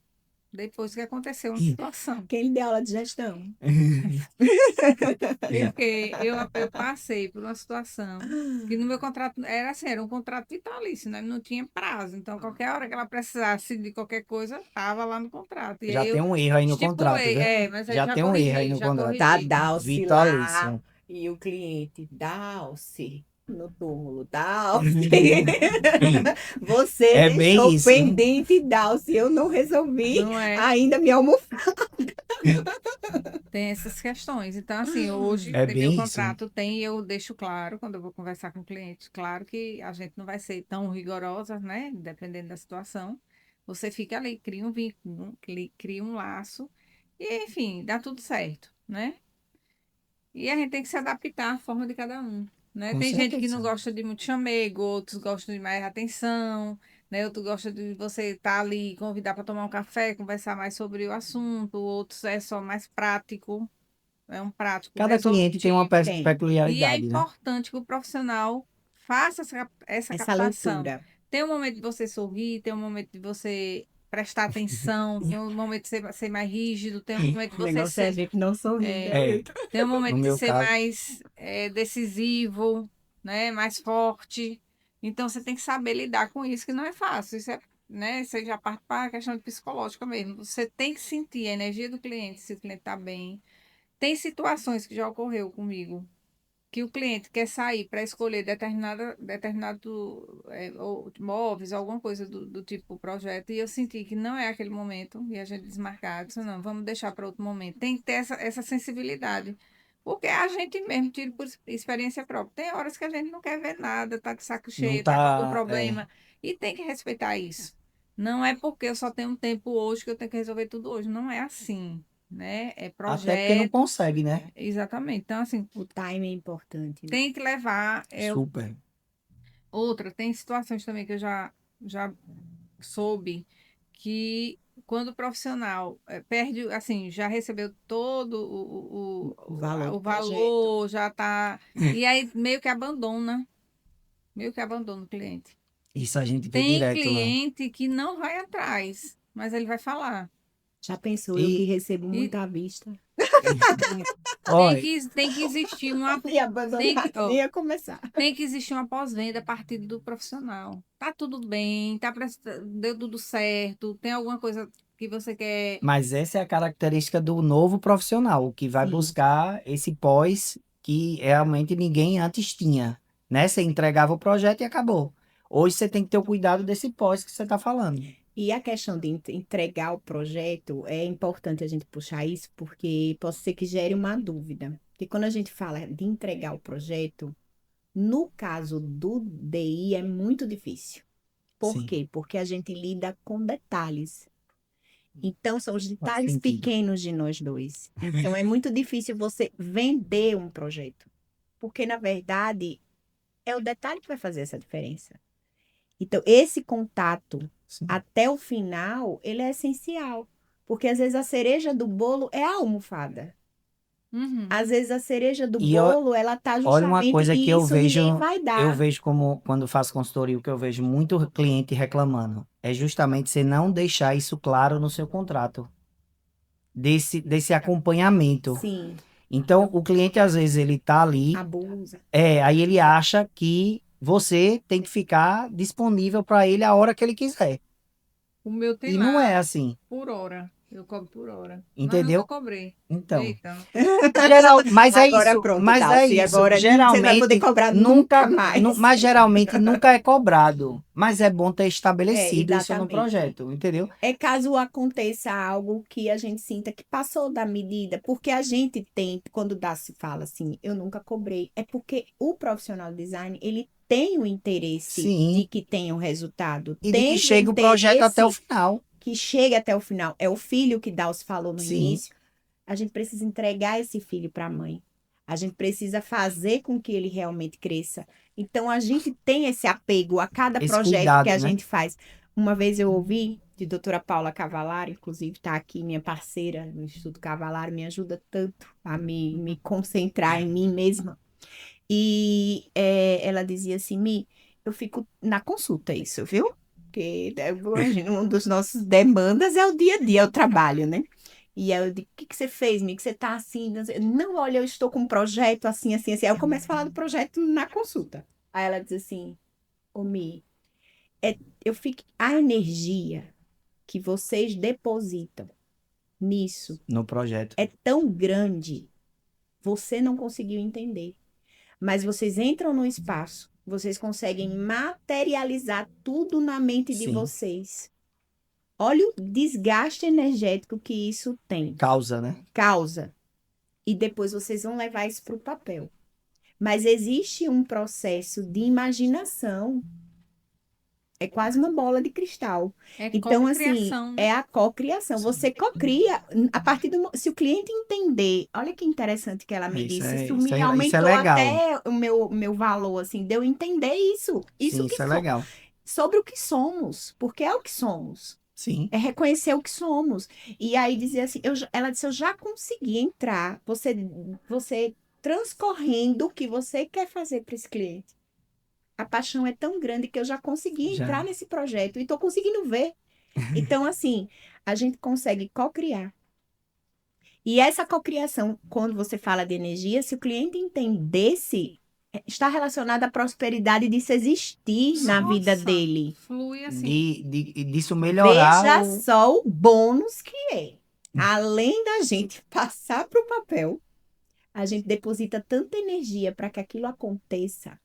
depois que aconteceu uma situação. Quem lhe deu aula de gestão? Porque eu passei por uma situação que no meu contrato era assim, era um contrato vitalício, né? Não tinha prazo. Então, qualquer hora que ela precisasse de qualquer coisa, estava lá no contrato. E Já aí tem eu um erro aí no contrato, estipulei, viu? mas aí Já já tem um erro aí corrigi, no já contrato. Tá corrigi. Dalci lá Vitalício. e o cliente, Dalci, no túmulo, Dalci. Você É bem deixou isso. pendente, Dalci, eu não resolvi Não é? ainda me almofar. Tem essas questões. Então, assim, hoje, É tem bem meu isso. contrato tem, eu deixo claro, quando eu vou conversar com o cliente, claro que a gente não vai ser tão rigorosa, né? Dependendo da situação. Você fica ali, cria um vínculo, cria um laço, e, enfim, dá tudo certo, né? E a gente tem que se adaptar à forma de cada um, né? Com Tem gente que não certeza. gosta de muito chamego, outros gostam de mais atenção, né? Outros gostam de você estar ali, convidar para tomar um café, conversar mais sobre o assunto, outros é só mais prático, é um prático Cada cliente tem uma resolutivo. Tem E é peculiaridade, né? importante que o profissional faça essa essa captação. leitura. Tem um momento de você sorrir, tem um momento de você prestar atenção, tem um momento de ser mais rígido, tem um momento de O você negócio é a ser, gente não sorrir, é, né? tem um No momento de meu ser caso, mais decisivo, né, mais forte. Então você tem que saber lidar com isso, que não é fácil. Isso é, né, você já parte para a questão psicológica mesmo. Você tem que sentir a energia do cliente, se o cliente está bem. Tem situações que já ocorreu comigo, que o cliente quer sair para escolher determinado ou móveis, alguma coisa do tipo projeto, e eu senti que não é aquele momento, e a gente desmarcar, disse, não, vamos deixar para outro momento. Tem que ter essa sensibilidade, porque a gente mesmo tira por experiência própria. Tem horas que a gente não quer ver nada, tá de saco não cheio, tá com algum tá. problema, e tem que respeitar isso. Não é porque eu só tenho um tempo hoje que eu tenho que resolver tudo hoje. Não é assim, né? É Até porque não projeto. consegue, né? Exatamente. Então, assim, O time é importante, né? tem que levar. Super. Outra, tem situações também que eu já soube que quando o profissional perde, assim, já recebeu todo O valor do o projeto. valor, já está. E aí meio que abandona o cliente. Isso a gente vê Tem direto lá. cliente que não vai atrás, mas ele vai falar. Já pensou, eu que E, recebo E muito à vista? olha, tem que existir uma. E abandonar, Ó, nem ia começar. tem que existir uma pós-venda a partir do profissional. Tá tudo bem, deu tudo certo, tem alguma coisa que você quer. mas essa é a característica do novo profissional, o que vai Sim. buscar esse pós que realmente ninguém antes tinha, né? Você entregava o projeto e acabou. Hoje você tem que ter o cuidado desse pós que você está falando. E a questão de entregar o projeto, é importante a gente puxar isso, porque pode ser que gere uma dúvida. Porque quando a gente fala de entregar o projeto, no caso do DI é muito difícil. Por Sim, quê? Porque a gente lida com detalhes. Então, são os faz detalhes sentido. pequenos de nós dois. Então, é muito difícil você vender um projeto. Porque, na verdade, é o detalhe que vai fazer essa diferença. Então, esse contato Sim. até o final, ele é essencial. Porque, às vezes, a cereja do bolo é a almofada. Uhum. Às vezes, a cereja do E bolo, ela tá olha uma justamente... coisa que E eu isso ninguém vejo, vai eu dar. vejo como quando faço consultoria, o que eu vejo muito cliente reclamando é justamente você não deixar isso claro no seu contrato, desse acompanhamento. Sim. Então, o cliente, às vezes, ele tá ali, Abusa. aí ele acha que você tem que ficar disponível para ele a hora que ele quiser. O meu tem E não é lá assim, por hora. Eu cobro por hora. Mas nunca entendeu? cobrei. Então, Eita. mas é Agora isso, pronto, mas é Dalci. isso. Agora você não vai poder Geralmente cobrar nunca, nunca mais. mas geralmente nunca é cobrado. Mas é bom ter É, estabelecido isso no exatamente. projeto, entendeu? É caso aconteça algo que a gente sinta que passou da medida, porque a gente tem, quando dá se fala assim, eu nunca cobrei, é porque o profissional de design, ele tem o interesse de Sim. que tenha um resultado, E de que tem o chegue o projeto até o interesse final. que chegue até o final. É o filho que Dalci falou no Sim, início. A gente precisa entregar esse filho para a mãe. A gente precisa fazer com que ele realmente cresça. Então, a gente tem esse apego a cada esse projeto que cuidado, a né? gente faz. Uma vez eu ouvi de doutora Paula Cavalaro, inclusive está aqui, minha parceira no Instituto Cavalaro, me ajuda tanto a me concentrar em mim mesma. E ela dizia assim, eu fico na consulta isso, viu? Porque imagina, uma das nossas demandas é o dia a dia, é o trabalho, né? E aí eu digo, o que que você fez, Mi? Que você tá assim? Não, olha, eu estou com um projeto assim, assim, assim. Aí eu começo a falar do projeto na consulta. Aí ela diz assim, ô Mi, eu fico, a energia que vocês depositam nisso No projeto. é tão grande, você não conseguiu entender. Mas vocês entram no espaço, vocês conseguem materializar tudo na mente de Sim. vocês. Olha o desgaste energético que isso tem, Causa, né? causa. E depois vocês vão levar isso para o papel. Mas existe um processo de imaginação, é quase uma bola de cristal. É Então, assim, cocriação, né? é a cocriação. Você cocria a partir do. Se o cliente entender, olha que interessante que ela me Isso disse, é, isso isso me é, isso é aumentou legal. até o meu valor, assim, de eu entender isso. Sim, Isso que isso é legal. sobre o que somos, porque é o que somos. Sim, É reconhecer o que somos. E aí dizer assim, ela disse, eu já consegui entrar, você transcorrendo o que você quer fazer para esse cliente. A paixão é tão grande que eu já consegui entrar já. nesse projeto e estou conseguindo ver. Então, assim, a gente consegue co-criar. E essa cocriação, quando você fala de energia, se o cliente entendesse, está relacionada à prosperidade disso existir na vida Nossa, dele. flui assim. Disso melhorar Veja o. só o bônus que é. Além da gente passar para o papel, a gente deposita tanta energia para que aquilo aconteça.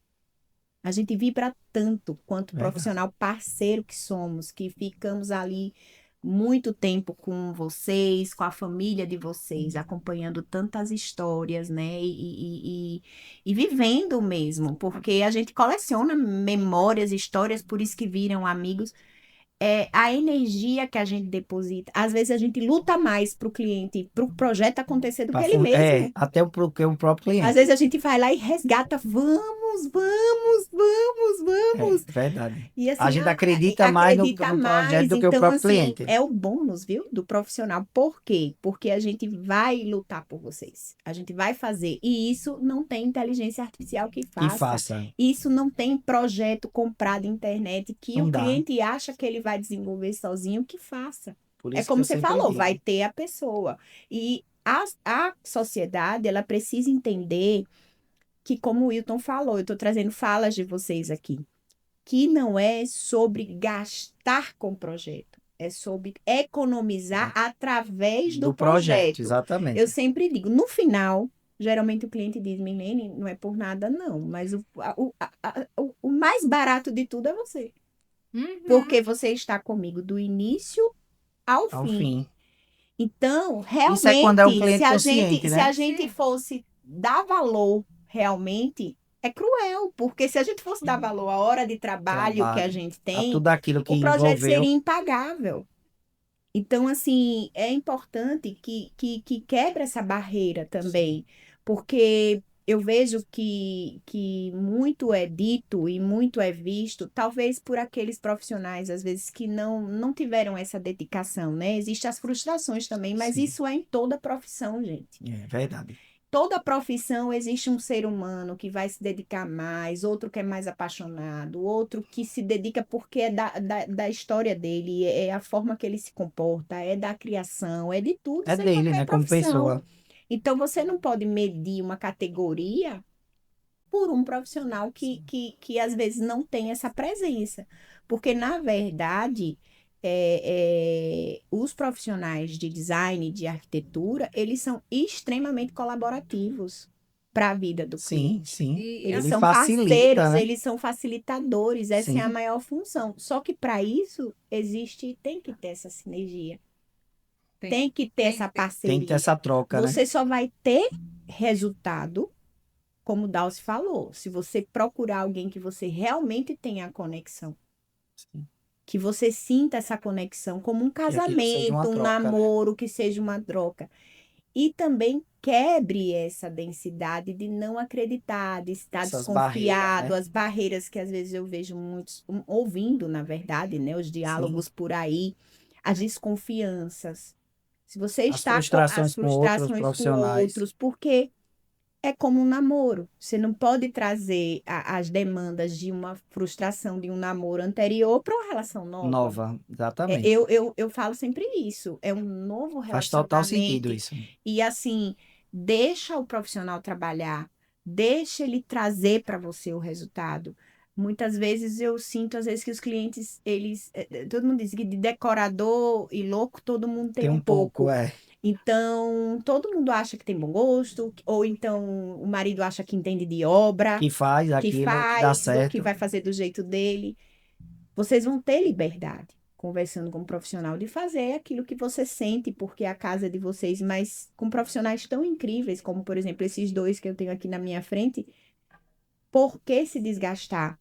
A gente vibra tanto quanto Verdade. profissional parceiro que somos, que ficamos ali muito tempo com vocês, com a família de vocês, acompanhando tantas histórias, né? E vivendo mesmo, porque a gente coleciona memórias, histórias, por isso que viram amigos. A energia que a gente deposita. Às vezes a gente luta mais para o cliente, para o projeto acontecer do que ele mesmo. Até o próprio Às cliente. vezes a gente vai lá e resgata, vamos, vamos, vamos, É vamos. verdade. E A assim, gente acredita mais acredita no projeto mais. do que o Então, próprio assim, cliente. é o bônus, viu, do profissional. Por quê? Porque a gente vai lutar por vocês. A gente vai fazer. E isso não tem inteligência artificial que Que faça. faça. Isso não tem projeto comprado na internet que Não o dá. cliente acha que ele vai desenvolver sozinho que faça. Por É isso que como eu você sempre falou, vai digo. ter a pessoa. E a sociedade, ela precisa entender que, como o Wilton falou, eu estou trazendo falas de vocês aqui, que não é sobre gastar com o projeto, é sobre economizar através do Do projeto, projeto. Eu exatamente. sempre digo, no final, geralmente o cliente diz, Milene, não é por nada não, mas o mais barato de tudo é você, Uhum. porque você está comigo do início ao Ao fim. fim. Então, Isso é quando é um realmente, se cliente a gente, consciente, se a né? gente Sim. fosse dar valor realmente, é cruel, porque se a gente fosse dar valor à hora de trabalho que a Trabalho. gente A tem, tudo aquilo que o projeto envolveu. seria impagável. Então, assim, é importante que quebre essa barreira também, porque eu vejo que muito é dito e muito é visto, talvez por aqueles profissionais, às vezes, que não tiveram essa dedicação, né? Existem as frustrações também, mas Sim, isso é em toda profissão, gente. é verdade. Toda profissão existe um ser humano que vai se dedicar mais, outro que é mais apaixonado, outro que se dedica porque é da história dele, é a forma que ele se comporta, é da criação, é de tudo, É isso em dele, qualquer né? Como profissão. pessoa. Então, você não pode medir uma categoria por um profissional que às vezes não tem essa presença. Porque, na verdade, os profissionais de design, de arquitetura, eles são extremamente colaborativos para a vida do Sim, cliente. sim. E Eles Ele são facilita, parceiros, né? eles são facilitadores, essa é a Sim. maior função. Só que para isso tem que ter essa sinergia, tem que ter tem essa que ter. Tem que ter parceria. essa troca, né? Você só vai ter resultado, como o Dalcy falou, se você procurar alguém que você realmente tenha a conexão, Sim. que você sinta essa conexão como um Que aquilo seja uma casamento, um troca, né? namoro, que seja uma troca. E também quebre essa densidade de não acreditar, de estar Essas barreiras, desconfiado, né? as barreiras que às vezes eu vejo muitos ouvindo, na verdade, né, os Sim. diálogos por aí, as desconfianças. Se você As está com as frustrações com outros frustrações com profissionais. outros, porque é como um namoro. Você não pode trazer as demandas de uma frustração de um namoro anterior para uma relação nova. Nova, exatamente. Eu falo sempre isso. É um novo Faz total sentido relacionamento. isso. E assim, deixa o profissional trabalhar, deixa ele trazer para você o resultado. Muitas vezes eu sinto, às vezes, que os clientes, todo mundo diz que de decorador e louco, todo mundo tem Tem um um pouco, pouco. é. Então, todo mundo acha que tem bom gosto, ou então o marido acha que entende de obra, Que faz que aquilo que dá faz, ou que certo. vai fazer do jeito dele. Vocês vão ter liberdade, conversando com um profissional, de fazer aquilo que você sente, porque é a casa de vocês, mas com profissionais tão incríveis, como, por exemplo, esses dois que eu tenho aqui na minha frente, por que se desgastar?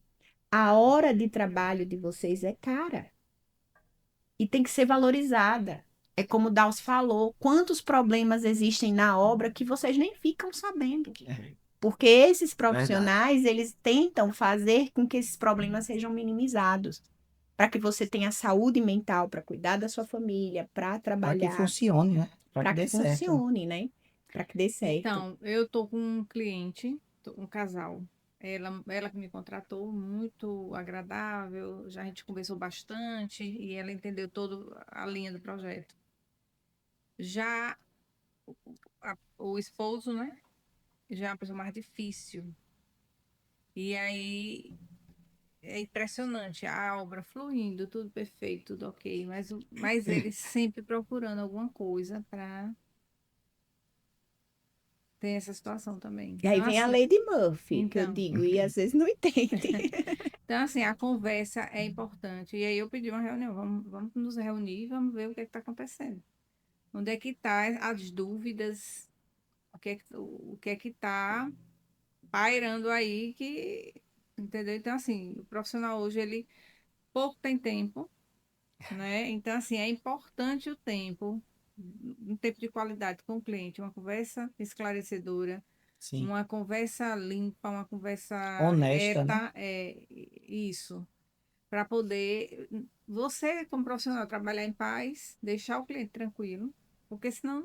A hora de trabalho de vocês é cara e tem que ser valorizada. É como o Daus falou, quantos problemas existem na obra que vocês nem ficam sabendo. É, Porque esses verdade. profissionais, eles tentam fazer com que esses problemas sejam minimizados, para que você tenha saúde mental para cuidar da sua família, para Para que trabalhar, funcione, né? Para que para que dê certo. funcione, né? Para que dê certo. Então, eu tô com um cliente, um casal. Ela que me contratou, muito agradável, já a gente conversou bastante e ela entendeu toda a linha do projeto. Já o esposo, né, já é uma pessoa mais difícil. E aí é impressionante, a obra fluindo, tudo perfeito, tudo ok, mas ele sempre procurando alguma coisa para ter essa situação também. E aí Então, vem a assim, Lady Murphy, que eu então, digo, e às vezes não entende. então, assim, a conversa é importante. E aí eu pedi uma reunião, vamos nos reunir, vamos ver o que está acontecendo. Onde é que estão as dúvidas, o que é que está pairando aí que, entendeu? Então, assim, o profissional hoje, ele pouco tem tempo, né? Então, assim, é importante o tempo, um tempo de qualidade com o cliente, uma conversa esclarecedora, Sim. uma conversa limpa, uma conversa Honesta, né? reta, é isso, para poder você, como profissional, trabalhar em paz, deixar o cliente tranquilo, porque senão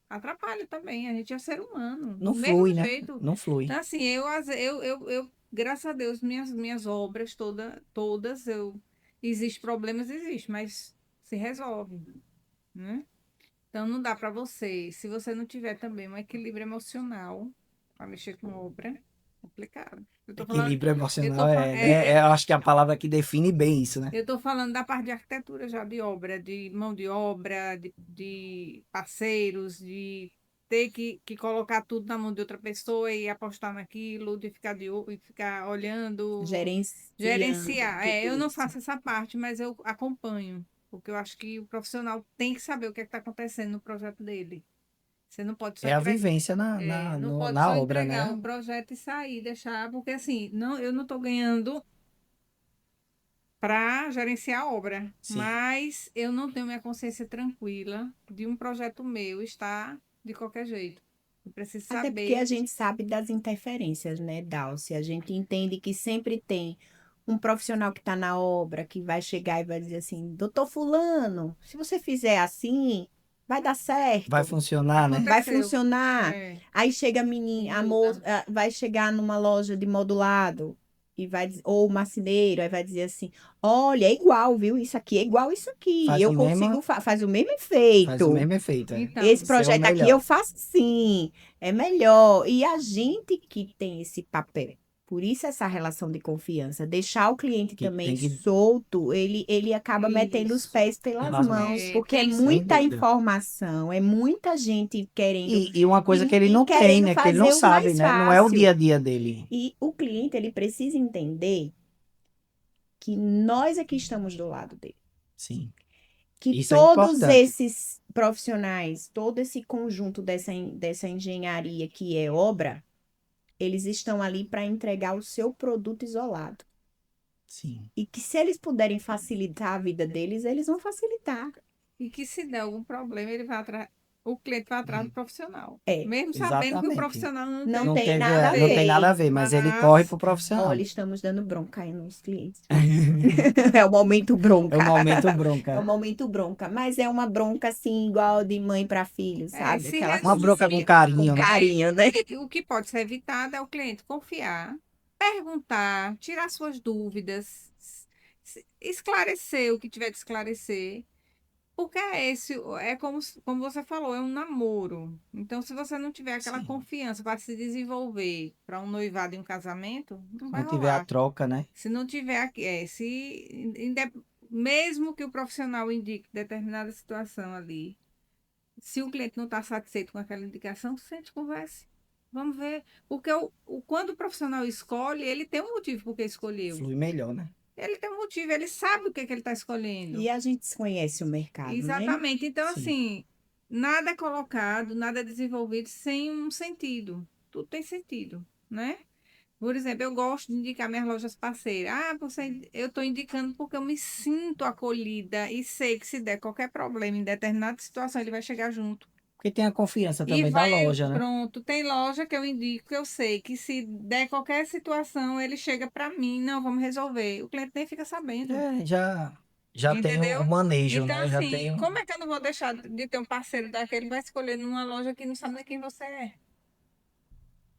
atrapalha também, a gente é ser humano, do Não mesmo flui, né? jeito. Não flui. Então, assim, graças a Deus, minhas obras todas, existe problemas, existe, mas se resolve, né? Então, não dá para você, se você não tiver também um equilíbrio emocional para mexer com obra, complicado. Equilíbrio Eu tô, emocional fa- eu acho que é a palavra que define bem isso, né? eu tô falando da parte de arquitetura já, de obra, de mão de obra, de parceiros, de ter que colocar tudo na mão de outra pessoa e apostar naquilo, e ficar olhando, Gerenciando. gerenciar. Eu não Isso. faço essa parte, mas eu acompanho, porque eu acho que o profissional tem que saber o que está acontecendo no projeto dele. Você não pode só É a vivência não pode na só obra, entregar né? o projeto e sair, deixar, porque assim, não, eu não estou ganhando para gerenciar a obra, Sim. mas eu não tenho minha consciência tranquila de um projeto meu estar de qualquer jeito. Eu preciso Até porque a saber. gente sabe das interferências, né, Dalcy? A gente entende que sempre tem um profissional que está na obra, que vai chegar e vai dizer assim, doutor fulano, se você fizer assim, vai dar Vai certo, funcionar, né? vai Aconteceu, funcionar. é, Aí chega a menina, a muda. moça, vai chegar numa loja de modulado. e vai dizer, ou o marceneiro, aí vai dizer assim: olha, é igual, viu? Isso aqui é igual isso aqui. Faz Eu o consigo, mesmo, faz o mesmo faz o efeito. mesmo efeito, é. Então, Esse Isso é o projeto aqui eu melhor. faço sim, é melhor. E a gente que tem esse papel. Por isso essa relação de confiança, deixar o cliente Que também tem que solto, ele acaba metendo os isso. pés pelas pelas mãos, mãos, É, porque é tem sem muita dúvida. informação, é muita gente querendo E uma coisa que ele e não tem, querendo né? Que ele não fazer o sabe, mais né? Não é o fácil. dia a dia dele. E o cliente, ele precisa entender que nós é que estamos do lado dele. Sim. Que Isso é todos importante. esses profissionais, todo esse conjunto dessa engenharia que é obra, eles estão ali para entregar o seu produto isolado. Sim. E que se eles puderem facilitar a vida deles, eles vão facilitar. E que se der algum problema, o cliente vai atrás do profissional. É, Mesmo sabendo que o Exatamente. profissional não não tem Não tem teve, nada a não tem nada a ver. ver, mas ele corre mas pro profissional. Olha, estamos dando bronca aí nos clientes. É o momento É o bronca. momento É o bronca. momento bronca, mas é uma bronca assim, igual de mãe para filho, sabe? se Aquela Uma coisa bronca assim, com com carinho, né? carinho, né? o que pode ser evitado é o cliente confiar, perguntar, tirar suas dúvidas, esclarecer o que tiver de esclarecer. Porque é como você falou, é um namoro. Então, se você não tiver aquela Sim. confiança para se desenvolver para um noivado e um casamento, não Se vai não tiver a rolar. troca, né? Se não tiver, mesmo que o profissional indique determinada situação ali, se o cliente não está satisfeito com aquela indicação, sente, converse. Vamos ver. Porque quando o profissional escolhe, ele tem um motivo por que escolheu. Flui melhor, né? Ele tem um motivo, ele sabe o que, que ele está escolhendo. E a gente desconhece o mercado, né? Exatamente. Então, Sim. assim, nada é colocado, nada é desenvolvido sem um sentido. Tudo tem sentido, né? Por exemplo, eu gosto de indicar minhas lojas parceiras. Ah, eu estou indicando porque eu me sinto acolhida e sei que se der qualquer problema em determinada situação, ele vai chegar junto. Porque tem a confiança E também da vai, loja, né? pronto. Tem loja que eu indico, que eu sei que se der qualquer situação, ele chega para mim, não, vamos resolver. O cliente nem fica sabendo. É, já tem o Entendeu? manejo, Então, né? Já assim, tem como é que eu não vou deixar de ter um parceiro daquele que vai escolher numa loja que não sabe nem quem você é?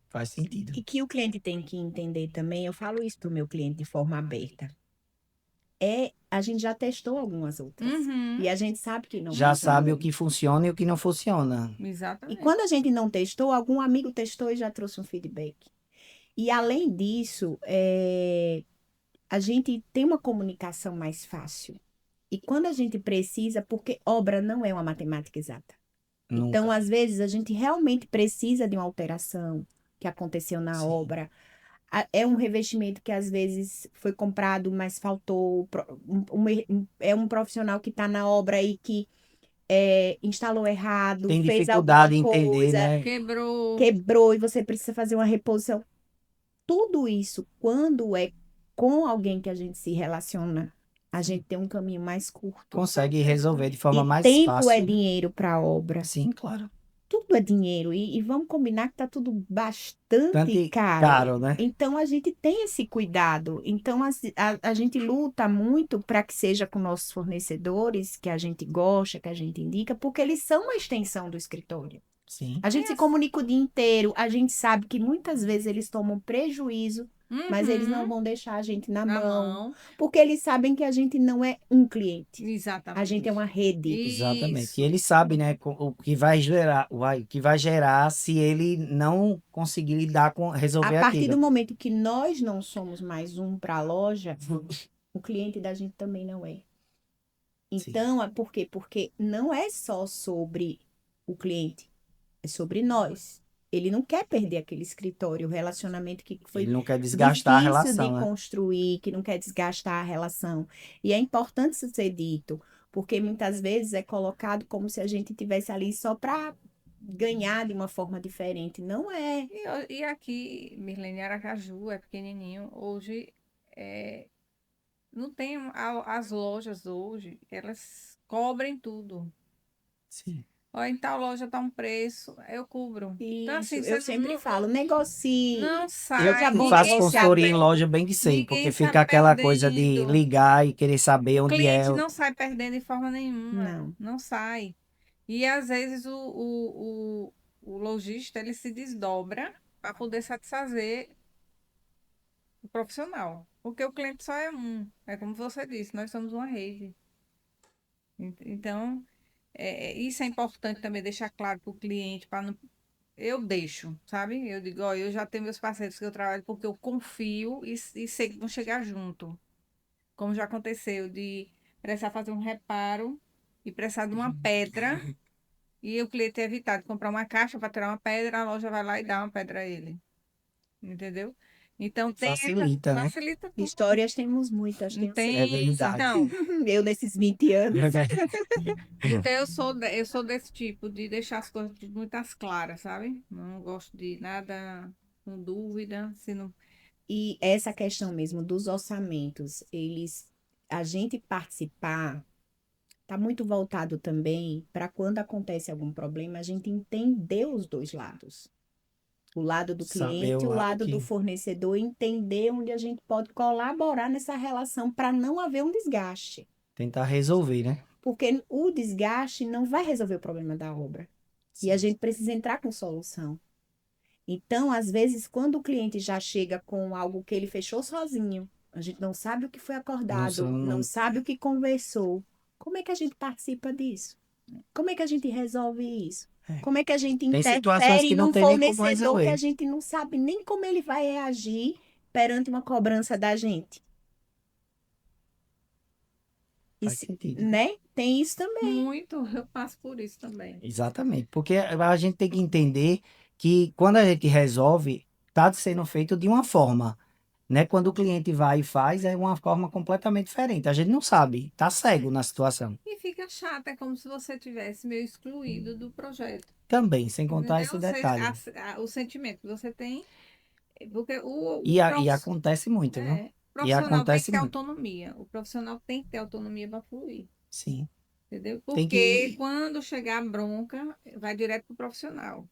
Faz sentido. E que o cliente tem que entender também, eu falo isso para o meu cliente de forma aberta. É, a gente já testou algumas outras. Uhum, E a gente sabe que não Já sabe o funcionou. que funciona e o que não funciona. E exatamente. quando a gente não testou, algum amigo testou e já trouxe um feedback. E além disso, a gente tem uma comunicação mais fácil. E quando a gente precisa, porque obra não é uma matemática exata. Então, Nunca. às vezes, a gente realmente precisa de uma alteração que aconteceu na Sim. obra. É um revestimento que às vezes foi comprado, mas faltou. É um profissional que está na obra e que instalou errado, Tem fez alguma dificuldade em entender, coisa, né? Quebrou. quebrou e você precisa fazer uma reposição. Tudo isso, quando é com alguém que a gente se relaciona, a gente tem um caminho mais curto. Com Consegue certeza. resolver de forma E mais tempo é fácil, né? dinheiro para a obra. Sim, claro. Tudo é dinheiro. E vamos combinar que está tudo bastante Tanto caro. caro, né? Então, a gente tem esse cuidado. Então, a gente luta muito para que seja com nossos fornecedores, que a gente gosta, que a gente indica, porque eles são uma extensão do escritório. Sim. A gente É se assim. comunica o dia inteiro, a gente sabe que muitas vezes eles tomam prejuízo, mas eles não Uhum, vão deixar a gente na na mão, mão. porque eles sabem que a gente não é um cliente, a gente é Exatamente. uma rede. Exatamente. E Isso. ele sabe, né, o que vai gerar, o que vai gerar se ele não conseguir lidar com A resolver partir do aquilo. momento que nós não somos mais um para a loja, o cliente da gente também não é. Sim. Então, por quê? Porque não é só sobre o cliente, é sobre nós. Ele não quer perder aquele escritório, o relacionamento que foi Ele não quer desgastar a difícil de relação, né? construir, que não quer desgastar a relação. E é importante isso ser dito, porque muitas vezes é colocado como se a gente tivesse ali só para ganhar de uma forma diferente. Não é. E aqui, Mirlene, Aracaju é pequenininho. Hoje, é, não tem. As lojas hoje, elas cobrem tudo. Sim. Ó, em tal loja tá um preço, eu cubro. Então, Isso, assim, você eu sempre falo, negocie. não Eu Seja sai, bom faço ninguém sai, consultoria em loja bem que sei, porque ninguém sai fica aquela coisa de perdendo. ligar e querer saber O onde é. cliente não sai perdendo de forma nenhuma. Não. Não sai. E às vezes o lojista ele se desdobra para poder satisfazer o profissional. Porque o cliente só é um. É como você disse, nós somos uma rede. Então, isso é importante também deixar claro para o cliente, para não. Eu deixo, sabe? Eu digo, ó, eu já tenho meus parceiros que eu trabalho porque eu confio e sei que vão chegar junto. Como já aconteceu de precisar fazer um reparo e precisar de uma pedra e o cliente evitar de comprar uma caixa para tirar uma pedra, a loja vai lá e dá uma pedra a ele. Entendeu? Então tem essa. Facilita, né? Facilita tudo. Histórias temos muitas, Não tenho É tem. certeza. verdade. Então, Eu, nesses 20 anos. então eu sou desse tipo, de deixar as coisas tudo muito às claras, sabe? Não gosto de nada com dúvida, se não. E essa questão mesmo dos orçamentos, a gente participar, está muito voltado também para quando acontece algum problema, a gente entender os dois lados. O lado do Saber o cliente e o lado lado do que fornecedor, entender onde a gente pode colaborar nessa relação para não haver um desgaste. tentar resolver, né? Porque o desgaste não vai resolver o problema da obra. E a gente precisa entrar com solução. Então, às vezes, quando o cliente já chega com algo que ele fechou sozinho, a gente não sabe o que foi Não, acordado, não não, sabe o que conversou. Como é que a gente participa disso? Como é que a gente resolve isso? é. Como é que a gente Tem situações interfere que não num tem nem como fornecedor que a resolver. gente não sabe nem como ele vai reagir perante uma cobrança da gente? E Faz sentido. né? Tem isso também. Muito, eu passo por isso também. Exatamente. Porque a gente tem que entender que quando a gente resolve, está sendo feito de uma forma, né? Quando o cliente vai e faz, é uma forma completamente diferente. A gente não sabe, tá cego na situação. E fica chato, é como se você tivesse meio excluído do projeto. Também, sem contar esse Entendeu? detalhe. O sentimento que você tem, porque E acontece muito, viu? o E profissional tem que acontece ter muito. autonomia. O profissional tem que ter autonomia para fluir. Sim. Entendeu? Tem Porque que. quando chegar a bronca, vai direto pro profissional,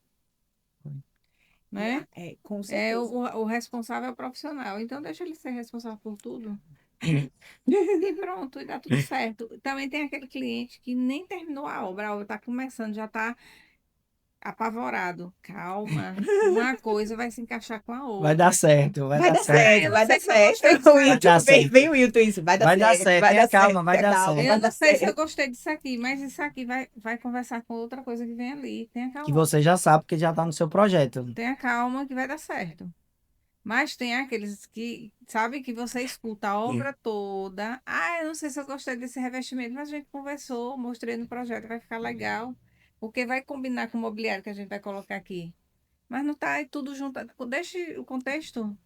né? Com É certeza. o responsável é o profissional. Então deixa ele ser responsável por tudo. E pronto, e dá tudo certo. Também tem aquele cliente que nem terminou a obra está começando, já está apavorado. Calma, uma coisa vai se encaixar com a Vai dar outra. certo, vai Vai dar dar certo. Eu certo, não vai dar sei se eu gostei certo. disso O Vai Wilton, dar certo. vem o Wilton, isso, Vai dar certo, vai tenha dar calma, certo, vai dar calma, certo. vai Eu não dar sei se eu certo. gostei disso aqui, mas isso aqui vai conversar com outra coisa que vem ali. Que você já sabe porque já tá no seu projeto. Tenha calma que vai dar certo. Mas tem aqueles que, sabe, que você escuta a obra toda. Ah, eu não sei se eu gostei desse revestimento, mas a gente conversou, mostrei no projeto, vai ficar legal. Porque vai combinar com o mobiliário que a gente vai colocar aqui. Mas não tá aí tudo junto. Deixe o contexto.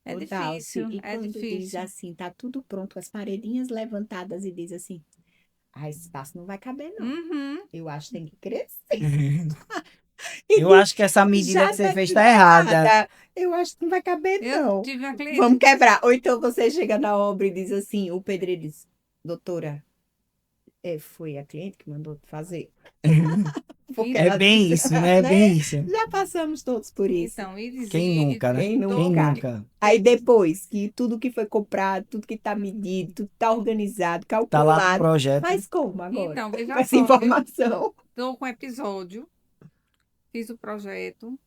É Ô, Dalci, difícil, e é quando diz difícil. assim, tá tudo pronto, as paredinhas levantadas e diz assim, ah, esse espaço não vai caber, não. Uhum. Eu acho que tem que crescer. Eu acho que essa medida Já que você tá fez tudo tá errada. errada. Eu acho que não vai caber, Eu não. tive uma Vamos cliente. quebrar. Ou então você chega na obra e diz assim, o pedreiro diz, doutora, foi a cliente que mandou fazer? Porque É ela bem disse, isso, né? É né? bem isso. Já passamos todos por isso. Então, e Quem dizia, nunca, né? Quem tô Quem com nunca? nunca Aí depois que tudo que foi comprado, tudo que tá medido, tudo tá organizado, tá lá no calculado, projeto? faz como agora? Então, Com veja essa só, viu? informação. Estou com episódio, fiz o projeto,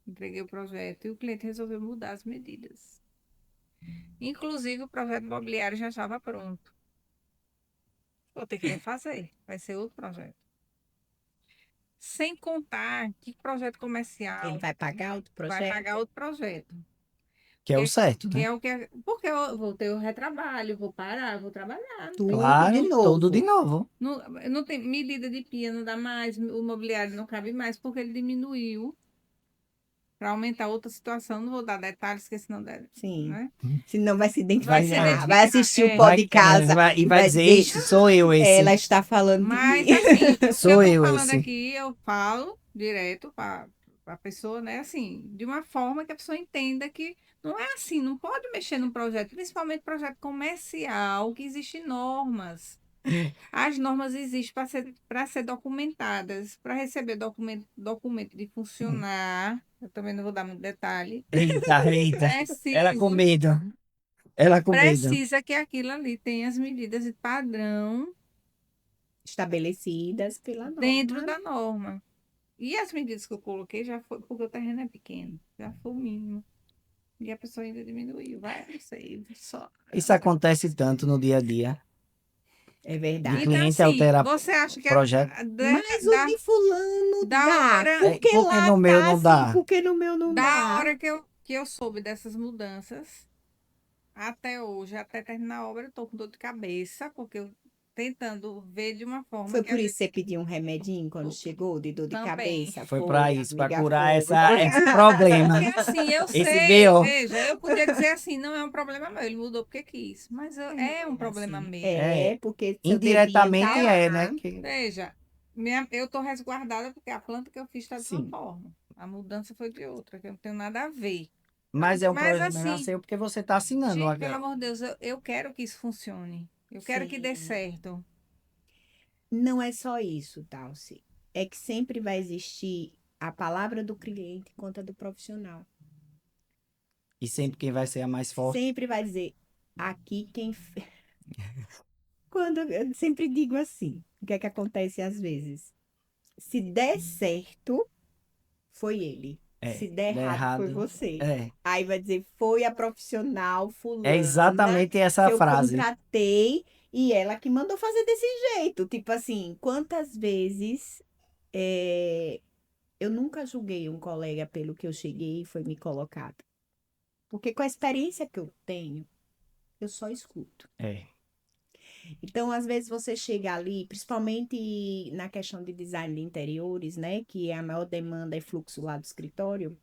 entreguei o projeto e o cliente resolveu mudar as medidas. Inclusive, o projeto imobiliário já estava pronto. Vou ter que refazer, vai ser outro projeto. Sem contar que projeto Ele comercial vai pagar outro vai projeto? pagar outro projeto. Que é o certo, Que né? é o que é, porque eu vou ter o retrabalho, vou parar, vou trabalhar. Tudo de Claro, tudo de novo. novo. Não, não tem medida de pia, não dá mais, o mobiliário não cabe mais, porque ele diminuiu para aumentar outra situação. Não vou dar detalhes, porque senão deve, Sim. né? Senão vai se Vai se identificar, vai identificar. assistir o pó de casa E e vai vai dizer, dizer, ixi, sou eu esse. ela está falando de mim. Mas assim, o que eu Sou estou eu falando esse. aqui, eu falo direto para a pessoa, né? Assim, de uma forma que a pessoa entenda que não é assim, não pode mexer num projeto, principalmente projeto comercial, que existem normas. As normas existem para ser documentadas, para receber documento de funcionar. Eu também não vou dar muito detalhe. Eita, eita. Ela com Precisa, medo. Ela com medo. precisa que aquilo ali tenha as medidas de padrão Estabelecidas pela dentro norma. da norma. E as medidas que eu coloquei já foi porque o terreno é pequeno, já foi o mínimo. E a pessoa ainda diminuiu, vai, não sei, só. Isso acontece tanto no dia a dia. É De verdade. Então, cliente assim, alterar você acha que projeto. Mas o de fulano da dá, hora- porque Porque lá no meu tá não assim, dá. porque no meu não da dá. hora que eu soube dessas mudanças, até hoje, até terminar a obra, eu tô com dor de cabeça, porque eu tentando ver de uma forma Foi que por a isso gente que você pediu um remedinho quando chegou, de dor de também. cabeça? Foi para isso, para amiga, curar foi. esse problema. Porque assim, eu Esse sei, BO. veja, eu podia dizer assim, não é um problema meu, ele mudou porque quis, mas Mas não é um é problema assim. meu. É, É, porque seu dedinho tá indiretamente é, né? lá. Que, Veja, eu tô resguardada porque a planta que eu fiz está de uma sim. forma, a mudança foi de outra, que eu não tenho nada a ver. Mas é um Mas problema assim, seu porque você está assinando. gente, pelo amor de Deus, eu quero que isso funcione. Eu quero que dê Sim. certo. Não é só isso, Talci. É que sempre vai existir a palavra do cliente contra a do profissional. E sempre quem vai ser a mais forte. Sempre vai dizer, aqui Quando eu sempre digo assim, o que é que acontece às vezes? Se der certo, foi ele. Se der Der errado, foi errado. você. É. Aí vai dizer, foi a profissional É fulana exatamente que essa eu frase. contratei e ela que mandou fazer desse jeito. Tipo assim, quantas vezes eu nunca julguei um colega pelo que eu cheguei e foi me colocado. Porque com a experiência que eu tenho, eu só escuto. É. Então, às vezes você chega ali, principalmente na questão de design de interiores, né, que é a maior demanda e fluxo lá do escritório,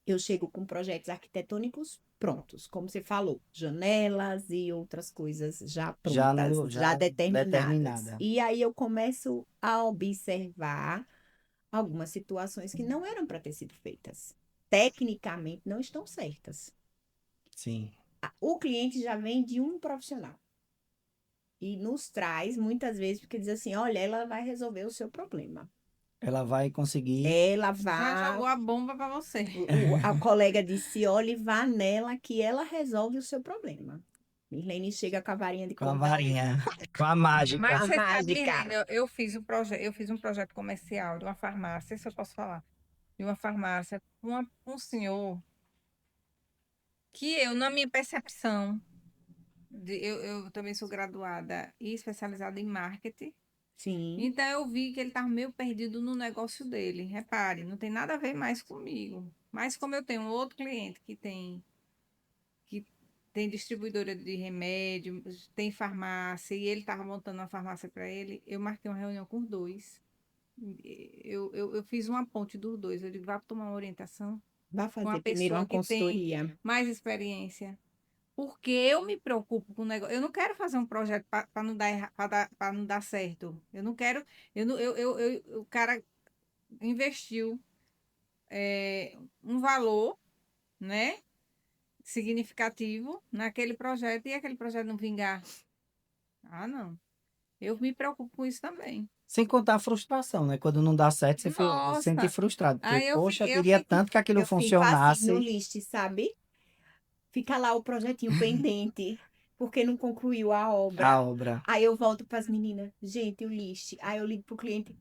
eu chego com projetos arquitetônicos prontos, como você falou, janelas e outras coisas já Já, prontas, já já determinadas. determinada. E aí eu começo a observar algumas situações que não eram para ter sido feitas. Tecnicamente não estão certas. Sim. O cliente já vem de um profissional. E nos traz muitas vezes porque diz assim, olha, ela vai resolver o seu problema. Ela vai conseguir. Ela Já jogou vai, a bomba para você. a colega disse, olha, e vá nela que ela resolve o seu problema. Mirlene chega com a varinha de Com a condão, varinha. Com a mágica. Mas a você sabe, mágica. Milena, eu fiz um projeto comercial de uma farmácia, se eu posso falar, de uma farmácia, um senhor que eu, na minha percepção, eu também sou graduada e especializada em marketing, Sim, então eu vi que ele estava meio perdido no negócio dele. Repare, não tem nada a ver mais comigo. Mas como eu tenho um outro cliente que tem distribuidora de remédio, tem farmácia, e ele estava montando uma farmácia para ele, eu marquei uma reunião com os dois. Eu fiz uma ponte dos dois. Eu digo, vá tomar uma orientação vai com uma fazer primeiro pessoa uma que tem consultoria. mais experiência. Porque eu me preocupo com o negócio. Eu não quero fazer um projeto para não dar para não dar certo. Eu não quero. Eu, não- eu- O cara investiu um valor, né, significativo naquele projeto e aquele projeto não vingar. Ah, não. Eu me preocupo com isso também. Sem contar a frustração, né? Quando não dá certo, você se sente Nossa! frustrado. Porque, Aí poxa, eu eu queria fico. tanto que aquilo Eu fico assim no funcionasse. list, sabe? Fica lá o projetinho pendente, porque não concluiu a A obra. obra. Aí eu volto para as meninas, gente, o list. Aí eu ligo pro cliente,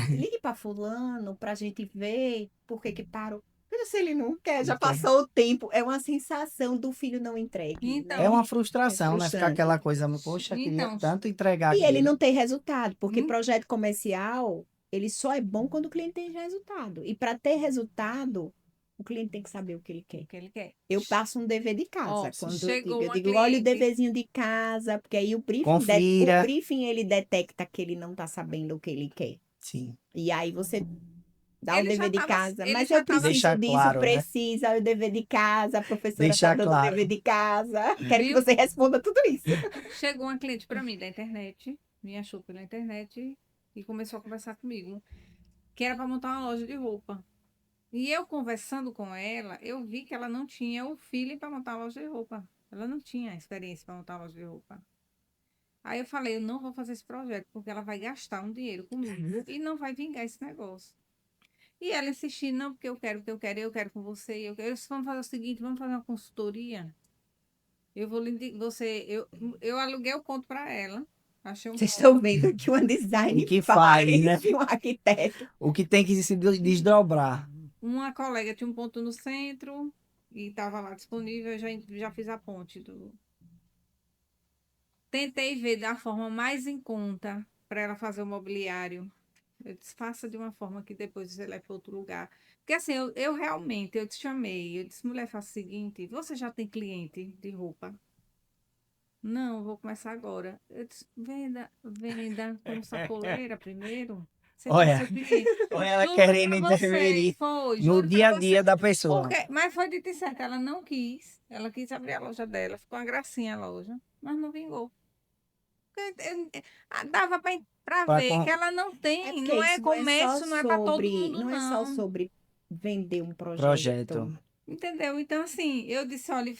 ligue para fulano pra gente ver por que que parou. Veja se ele não quer, já passou o tempo. É uma sensação do filho não entregue, É Então, né? uma É frustração, né? Ficar frustrante. aquela coisa, poxa, eu queria então, tanto entregar E ele aquilo. não tem resultado, porque hum, projeto comercial, ele só é bom quando o cliente tem resultado. E para ter resultado, o cliente tem que saber o que ele o quer. que ele quer. Eu passo um dever de Ó, casa. Quando eu digo, chegou eu uma digo, olha o cliente. deverzinho de casa, porque aí o Confira. briefing ele detecta que ele não está sabendo o que ele quer. Sim. E aí você dá o dever de casa, Ele mas já eu estava, preciso Deixar disso, claro, né? precisa o dever de casa, a professora está Deixar dando o dever claro. de casa. Quero que viu? você responda tudo isso. Chegou uma cliente para mim da internet, me achou pela internet e começou a conversar comigo, que era para montar uma loja de roupa. E eu conversando com ela, eu vi que ela não tinha o feeling para montar uma loja de roupa. Ela não tinha experiência para montar uma loja de roupa. Aí eu falei, eu não vou fazer esse projeto, porque ela vai gastar um dinheiro comigo e não vai vingar esse negócio. E ela insistindo, não, porque eu quero com você. Eu disse, vamos fazer o seguinte, vamos fazer uma consultoria. Eu vou lhe você, eu aluguei o ponto para ela. Achei um Vocês ponto. estão vendo que um design O que faz, faz, né? e um arquiteto. O que tem que se desdobrar. Uma colega tinha um ponto no centro e estava lá disponível, eu já fiz a ponte Tentei ver da forma mais em conta para ela fazer o mobiliário. Eu disse, faça de uma forma que depois você leve para outro lugar. Porque assim, eu realmente, eu te chamei, eu disse, mulher, faça o seguinte, você já tem cliente de roupa? Não, vou começar agora. Eu disse, venda como sacoleira primeiro. Você faz Olha, seu cliente. olha ela Juro querendo pra você, interferir foi, no juro dia pra a dia você. da pessoa. Mas foi de certo, ela não quis. Ela quis abrir a loja dela, ficou uma gracinha a loja, mas não vingou. Dava para Pra ver que ela não É tem, porque não é isso comércio, não é para todo mundo, não é só não. sobre vender um Projeto. projeto. Entendeu? Então, assim, eu disse, olha,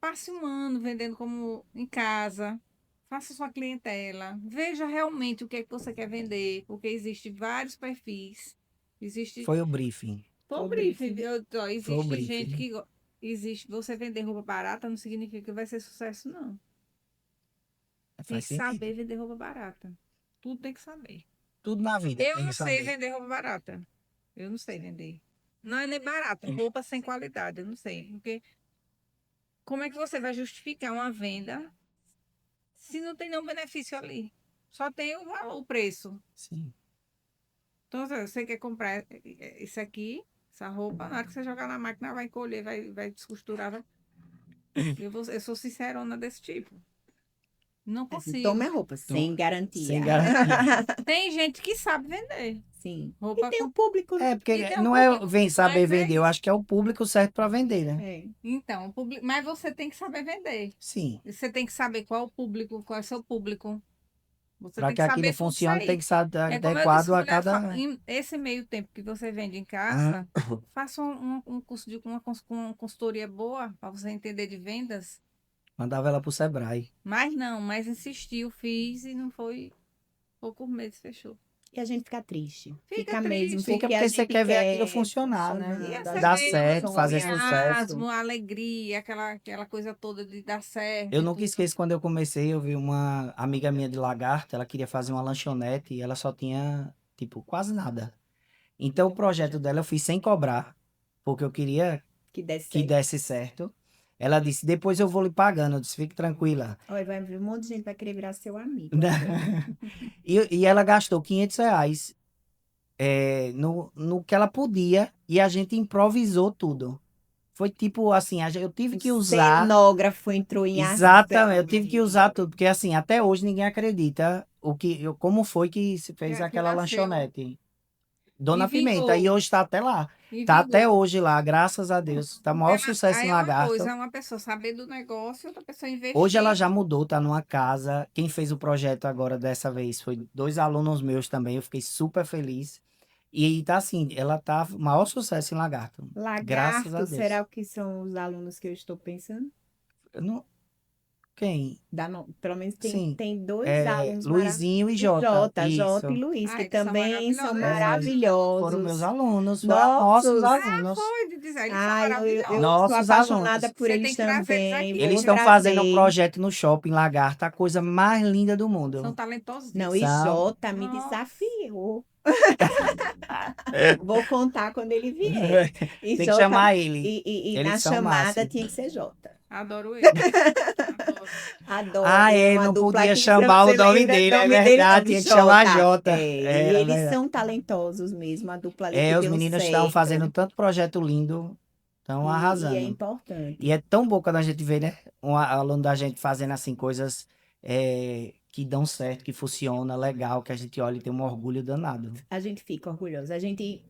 passe um ano vendendo como em casa, faça sua clientela, veja realmente o que é que você quer vender, porque existe vários perfis, existe Foi o briefing. foi Foi o o briefing, briefing. Foi o existe gente briefing. que existe, você vender roupa barata não significa que vai ser sucesso, não. Tem Faz que sentido. saber vender roupa barata. Tudo tem que saber. Tudo na vida Eu tem não que sei saber. vender roupa barata. Eu não sei vender. Não é nem barata, roupa sem qualidade, eu não sei. Porque como é que você vai justificar uma venda se não tem nenhum benefício ali? Só tem o valor, o preço. Sim. Então, se você quer comprar isso aqui, essa roupa, na hora que você jogar na máquina, vai encolher, vai descosturar. Eu sou sincerona desse tipo. Não Assim, tome consigo. a roupa Então, sem garantia. sem garantia. Tem gente que sabe vender Sim. E roupa tem o com... público, né? É, E porque tem um não é público, saber mas é vender, eu isso. acho que é o público certo para vender, né? É. Então, mas você tem que saber vender. Sim. Você tem que saber qual é o público, qual é o seu público. Você Para tem que que aquilo saber tudo isso funcione, tem aí. que ser É como eu disse, adequado a mulher, cada. esse meio tempo que você vende em Ah, casa, faça um curso de uma consultoria boa para você entender de vendas. mandava ela pro Sebrae. Mas não, mas insistiu, fiz e não foi. Poucos meses fechou. E a gente fica triste. Fica Fica mesmo, triste. Fica porque a porque você gente quer ver aquilo quer funcionar, né? E funcionando, a Dar gente receber tem certo, fazer sonhos. sucesso. entusiasmo, alegria, aquela coisa toda de dar certo Eu e nunca tudo. esqueço quando eu comecei, eu vi uma amiga minha de Lagarto, ela queria fazer uma lanchonete e ela só tinha, tipo, quase nada. Então o projeto dela eu fiz sem cobrar, porque eu queria Que desse que certo. desse certo. Ela disse, depois eu vou lhe pagando. Eu disse, fique tranquila. Olha, vai vir um monte de gente vai querer virar seu amigo. E ela gastou R$ 500 no que ela podia e a gente improvisou tudo. Foi tipo assim, eu tive O que usar. cenógrafo entrou em Exatamente, ação. eu tive que usar tudo, porque assim, até hoje ninguém acredita como foi que se fez Que aquela nasceu. lanchonete. E Dona Pimenta, e vingou. hoje está até lá. E Tá até vingou. hoje lá, graças a Deus. Tá maior sucesso Aí em é uma Lagarto. coisa, é uma pessoa saber do negócio, outra pessoa Hoje ela investir. já mudou, tá numa casa. Quem fez o projeto agora dessa vez foi 2 alunos meus também. Eu fiquei super feliz. E tá assim, ela tá maior sucesso em Lagarto. Graças a Lagarto, será Deus. o que são os alunos que eu estou pensando? Eu não... Quem? Pelo menos Sim. tem dois alunos maravilhosos. Luizinho e O Jota. Jota e Isso. Luiz, que Ai, que são também são maravilhosos. É, foram meus maravilhosos. alunos, foram nossos Nossos. alunos. Foi de dizer, eles são Ai, eu maravilhosos. sou Nossos apaixonada alunos. por Você eles tem que trazer eles também. aqui. Eles Vou estão fazendo um trazer. projeto no Shopping Lagarto, a coisa mais linda do São mundo. Não, e talentosíssimos. São. Jota me Nossa. desafiou. Vou contar quando ele vier. E Tem que Jota, chamar ele. e Eles na são chamada massa. tinha que ser Jota. Adoro eles. Adoro. Adoro, Ah, é é, uma não dupla podia que chamar o você nome lembra dele, o é nome dele, não, verdade, de tinha que chamar Jota. Jota. É, e É eles verdade. são talentosos mesmo, a dupla ali que Os deu meninos estão fazendo certo. tanto projeto lindo, estão E é arrasando. E importante. é tão bom quando a gente vê, né? Um aluno da gente fazendo assim coisas que dão certo, que funciona, legal, que a gente olha e tem um orgulho danado. A gente fica orgulhoso. A gente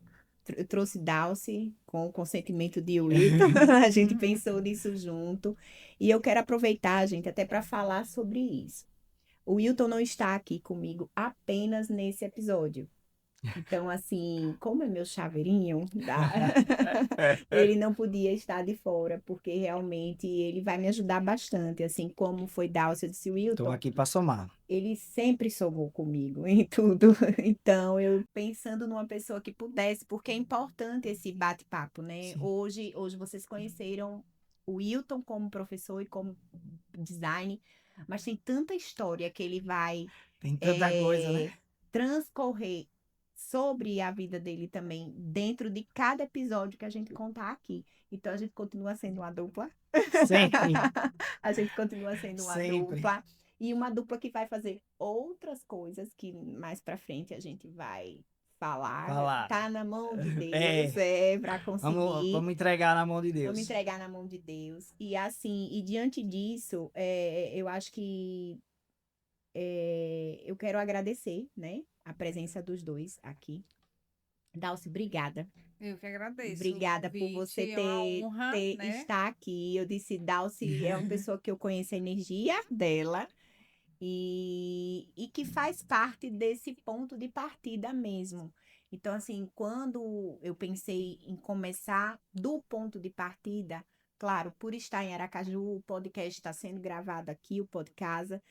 trouxe Dalcy com o consentimento de Wilton. A gente pensou nisso junto. E eu quero aproveitar, gente, até para falar sobre isso. O Wilton não está aqui comigo apenas nesse episódio. Então, assim, como é meu chaveirinho, ele não podia estar de fora, porque realmente ele vai me ajudar bastante. Assim como foi Dalcy, eu disse, Estou Wilton, aqui para somar. ele sempre somou comigo em tudo. Então, eu pensando numa pessoa que pudesse, porque é importante esse bate-papo, né? Sim. Hoje vocês conheceram o Wilton como professor e como design, mas tem tanta história que ele vai Tem tanta coisa, né? transcorrer sobre a vida dele também, dentro de cada episódio que a gente contar aqui. Então, a gente continua sendo uma dupla. Sempre, A gente continua sendo uma sempre. dupla. E uma dupla que vai fazer outras coisas que mais pra frente a gente vai falar. Falar. Tá na mão de Deus, É, pra vamos, conseguir. vamos entregar na mão de Vamos Deus. entregar na mão de Deus. E assim, e diante disso, eu acho que eu quero agradecer, né, a presença dos dois aqui. Dalcy, obrigada. Eu que agradeço o Obrigada por você convite, é uma honra, né? estar aqui. Eu disse, Dalcy é uma pessoa que eu conheço a energia dela e que faz parte desse ponto de partida mesmo. Então, assim, quando eu pensei em começar do ponto de partida, claro, por estar em Aracaju, o podcast está sendo gravado aqui, o Podcasa.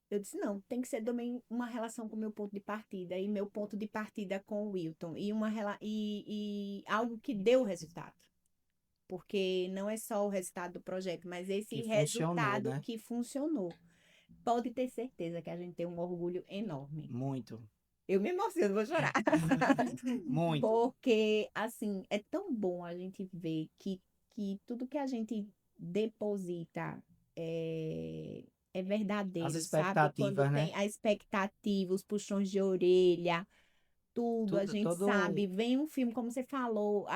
Eu disse, não, tem que ser também uma relação com o meu ponto de partida, e meu ponto de partida com o Wilton, e algo que deu resultado. Porque não é só o resultado do projeto, mas esse Que funcionou, resultado né? que funcionou. Pode ter certeza que a gente tem um orgulho enorme. Muito, Eu me emociono, vou chorar. muito. Porque, assim, é tão bom a gente ver que tudo que a gente deposita é As verdadeiro, sabe? Quando expectativas, né? tem a expectativa, os puxões de orelha, tudo, a Tudo, gente todo. sabe. Vem um filme, como você falou,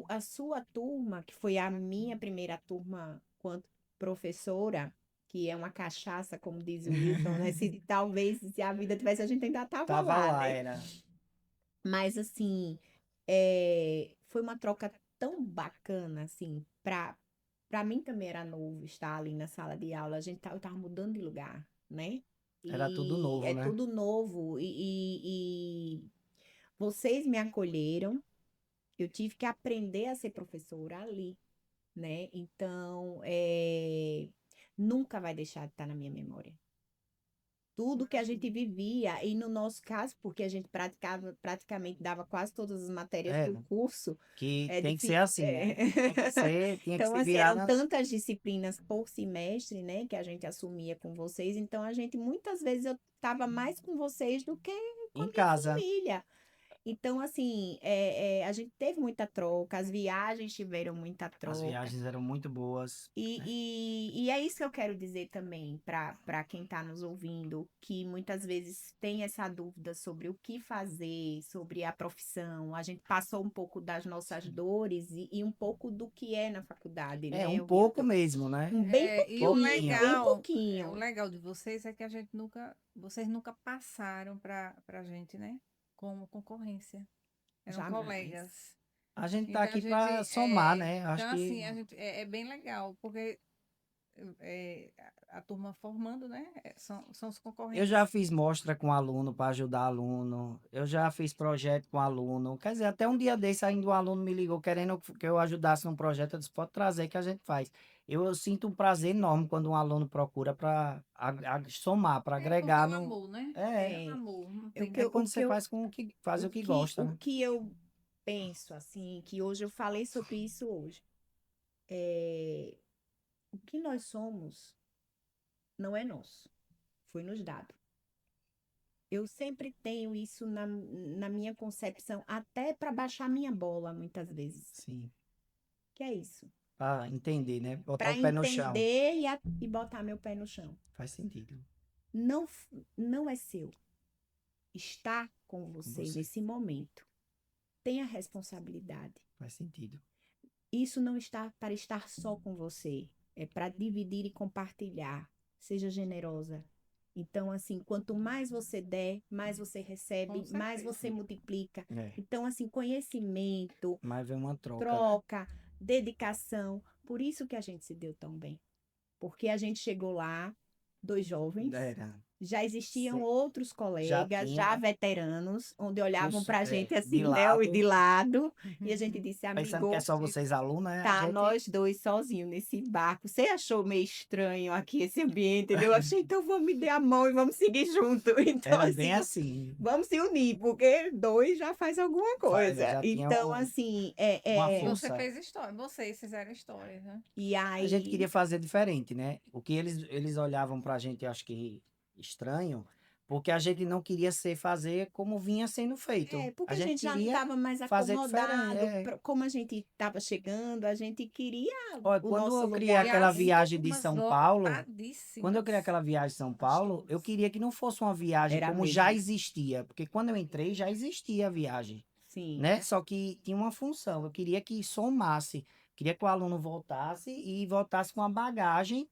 a sua turma, que foi a minha primeira turma quanto professora, que é uma cachaça, como diz o Wilton, né? Talvez se a vida tivesse, a gente ainda estava Tava lá, lá, né? era. Mas, assim, foi uma troca tão bacana, assim, para mim também era novo estar ali na sala de aula. Eu tava mudando de lugar, né? Era tudo E novo, é né? tudo novo. E vocês me acolheram. Eu tive que aprender a ser professora ali, né? Então, nunca vai deixar de estar na minha memória. Tudo que a gente vivia, e no nosso caso, porque a gente praticamente dava quase todas as matérias do Era. curso, Que é tem que ser difícil. assim, né? Tinha que Então, se assim, virar eram na. tantas disciplinas por semestre, né, que a gente assumia com vocês, então a gente, muitas vezes, eu estava mais com vocês do que com a Em minha casa. família. Então, assim, a gente teve muita troca, as viagens tiveram muita As troca. viagens eram muito boas, né? E é isso que eu quero dizer também para quem está nos ouvindo, que muitas vezes tem essa dúvida sobre o que fazer, sobre a profissão. A gente passou um pouco das nossas dores e um pouco do que é na faculdade, É, né, um pouco Wilton? mesmo, né? Bem E o pouquinho, bem legal, o pouquinho. legal de vocês é que vocês nunca passaram para gente, né? Como concorrência. Eram Jamais. colegas. A gente tá Então a aqui gente, para somar, né? Acho então que assim, é bem legal, porque a turma formando, né? São os eu concorrentes. já fiz mostra com aluno para ajudar aluno, eu já fiz projeto com aluno. Quer dizer, até um dia desse ainda o aluno me ligou querendo que eu ajudasse num projeto, eu disse, pode trazer que a gente faz. Eu sinto um prazer enorme quando um aluno procura para somar, para Porque é agregar o no. amor, né? É, É o É, amor, não o tem. que é eu, o quando que você eu, faz com o que faz o o que que, gosta, o né? que eu penso, assim, que hoje eu falei sobre isso hoje. É, o que nós somos não é nosso, foi nos dado. Eu sempre tenho isso na minha concepção, até para baixar minha bola, muitas vezes. Sim, Que é isso? para entender, né? Botar Para o pé no chão. entender e botar meu pé no chão. Faz sentido Não, não é seu. Está com com você você. nesse momento. Tenha responsabilidade. Faz sentido. Isso não está para estar só com você. É para dividir e compartilhar. Seja generosa. Então, assim, quanto mais você der, mais você Com recebe, mais certeza. você multiplica. É, Então, assim, conhecimento, mas vem uma troca, né? troca, dedicação. Por isso que a gente se deu tão bem. Porque a gente chegou lá, dois jovens, Era. já existiam Se- outros Já colegas, tinha já veteranos, onde olhavam pra gente de assim, né, de lado, lado, e a gente disse, pensando que é amigo, só vocês alunos, né? A tá gente nós dois sozinhos nesse barco. Você achou meio estranho aqui esse ambiente? Eu achei, então vamos me dar a mão e vamos seguir junto. Então, era assim, bem assim. vamos se unir, porque dois já faz alguma coisa. Já tinha Então, assim, uma E você força. fez história, vocês fizeram história, né? e A gente aí, queria fazer diferente, né? O que eles olhavam pra gente, acho que estranho, Porque a gente não queria fazer como vinha sendo feito. Porque A a gente gente já queria estava mais fazer acomodado, diferente. como a gente estava chegando, a gente queria Olha, o quando nosso eu criei lugar E aquela as também. viagem de turmas São Paulo, quando eu criei lotadíssimas. aquela viagem de São As Paulo, eu turmas. queria que não fosse uma viagem Era como já mesmo, existia. Porque quando eu entrei, já existia a viagem, sim. né? Só que tinha uma função. Eu queria que somasse. Queria que o aluno voltasse e voltasse com uma bagagem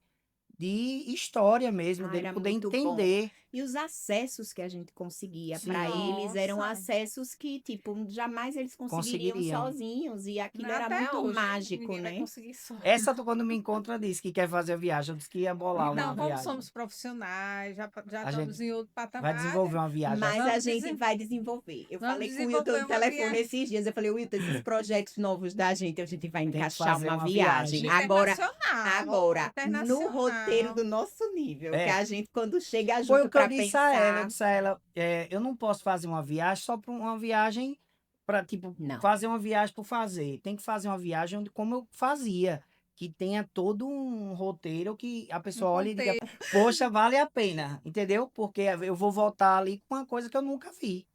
de história mesmo, Ah, dele era poder muito bom. entender. E os acessos que a gente conseguia para Sim, eles eram Nossa, acessos que, tipo, jamais eles conseguiriam conseguiriam. sozinhos. E aquilo era até muito hoje mágico, ninguém vai né? conseguir só. Essa quando me encontra disse que quer fazer a viagem. Eu disse que ia bolar uma Não, como viagem. somos profissionais, já A estamos gente em outro vai patamar, desenvolver uma viagem Mas a assim. gente vai desenvolver. Eu vamos falei com o Wilton desenvolver no uma telefone viagem esses dias. Eu falei, Wilton, esses projetos novos da gente, a gente vai Tem que encaixar fazer uma uma viagem. viagem. internacional, Agora, no roteiro internacional. do nosso nível, que É, a gente, quando chega foi junto o que eu para disse a ela. Eu pensar, disse a ela, eu não posso fazer uma viagem só para uma viagem para, tipo, não. fazer uma viagem por fazer. Tem que fazer uma viagem como eu fazia, que tenha todo um roteiro que a Um pessoa olhe e diga, contexto. poxa, vale a pena, entendeu? Porque eu vou voltar ali com uma coisa que eu nunca vi.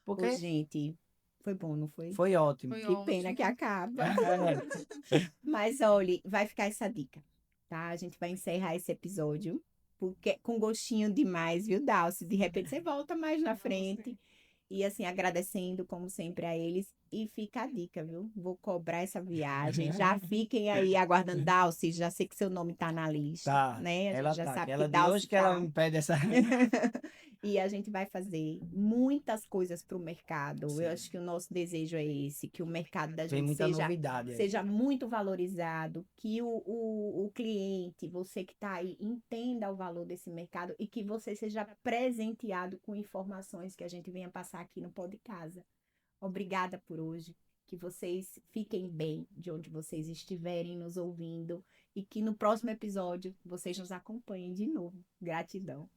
Ô, Porque gente, foi bom, não foi? foi ótimo. Foi Que pena que ótimo. acaba. Mas olhe, vai ficar essa dica, tá? A gente vai encerrar esse episódio porque com gostinho demais, viu, Dalcy? De repente você volta mais na frente. E assim, agradecendo, como sempre, a eles. E fica a dica, viu? Vou cobrar essa viagem. Já fiquem aí aguardando. Dalcy, já sei que seu nome tá na lista, Tá, né? A gente ela já tá. sabe que Aquela de hoje Dalcy que ela tá. me pede essa. E a gente vai fazer muitas coisas para o mercado. Eu Sim, acho que o nosso desejo é esse, que o mercado da tem gente muita novidade aí. seja muito valorizado, que o cliente, você que está aí, entenda o valor desse mercado e que você seja presenteado com informações que a gente venha passar aqui no Pó de Casa. Obrigada por hoje. Que vocês fiquem bem de onde vocês estiverem nos ouvindo e que no próximo episódio vocês nos acompanhem de novo. Gratidão.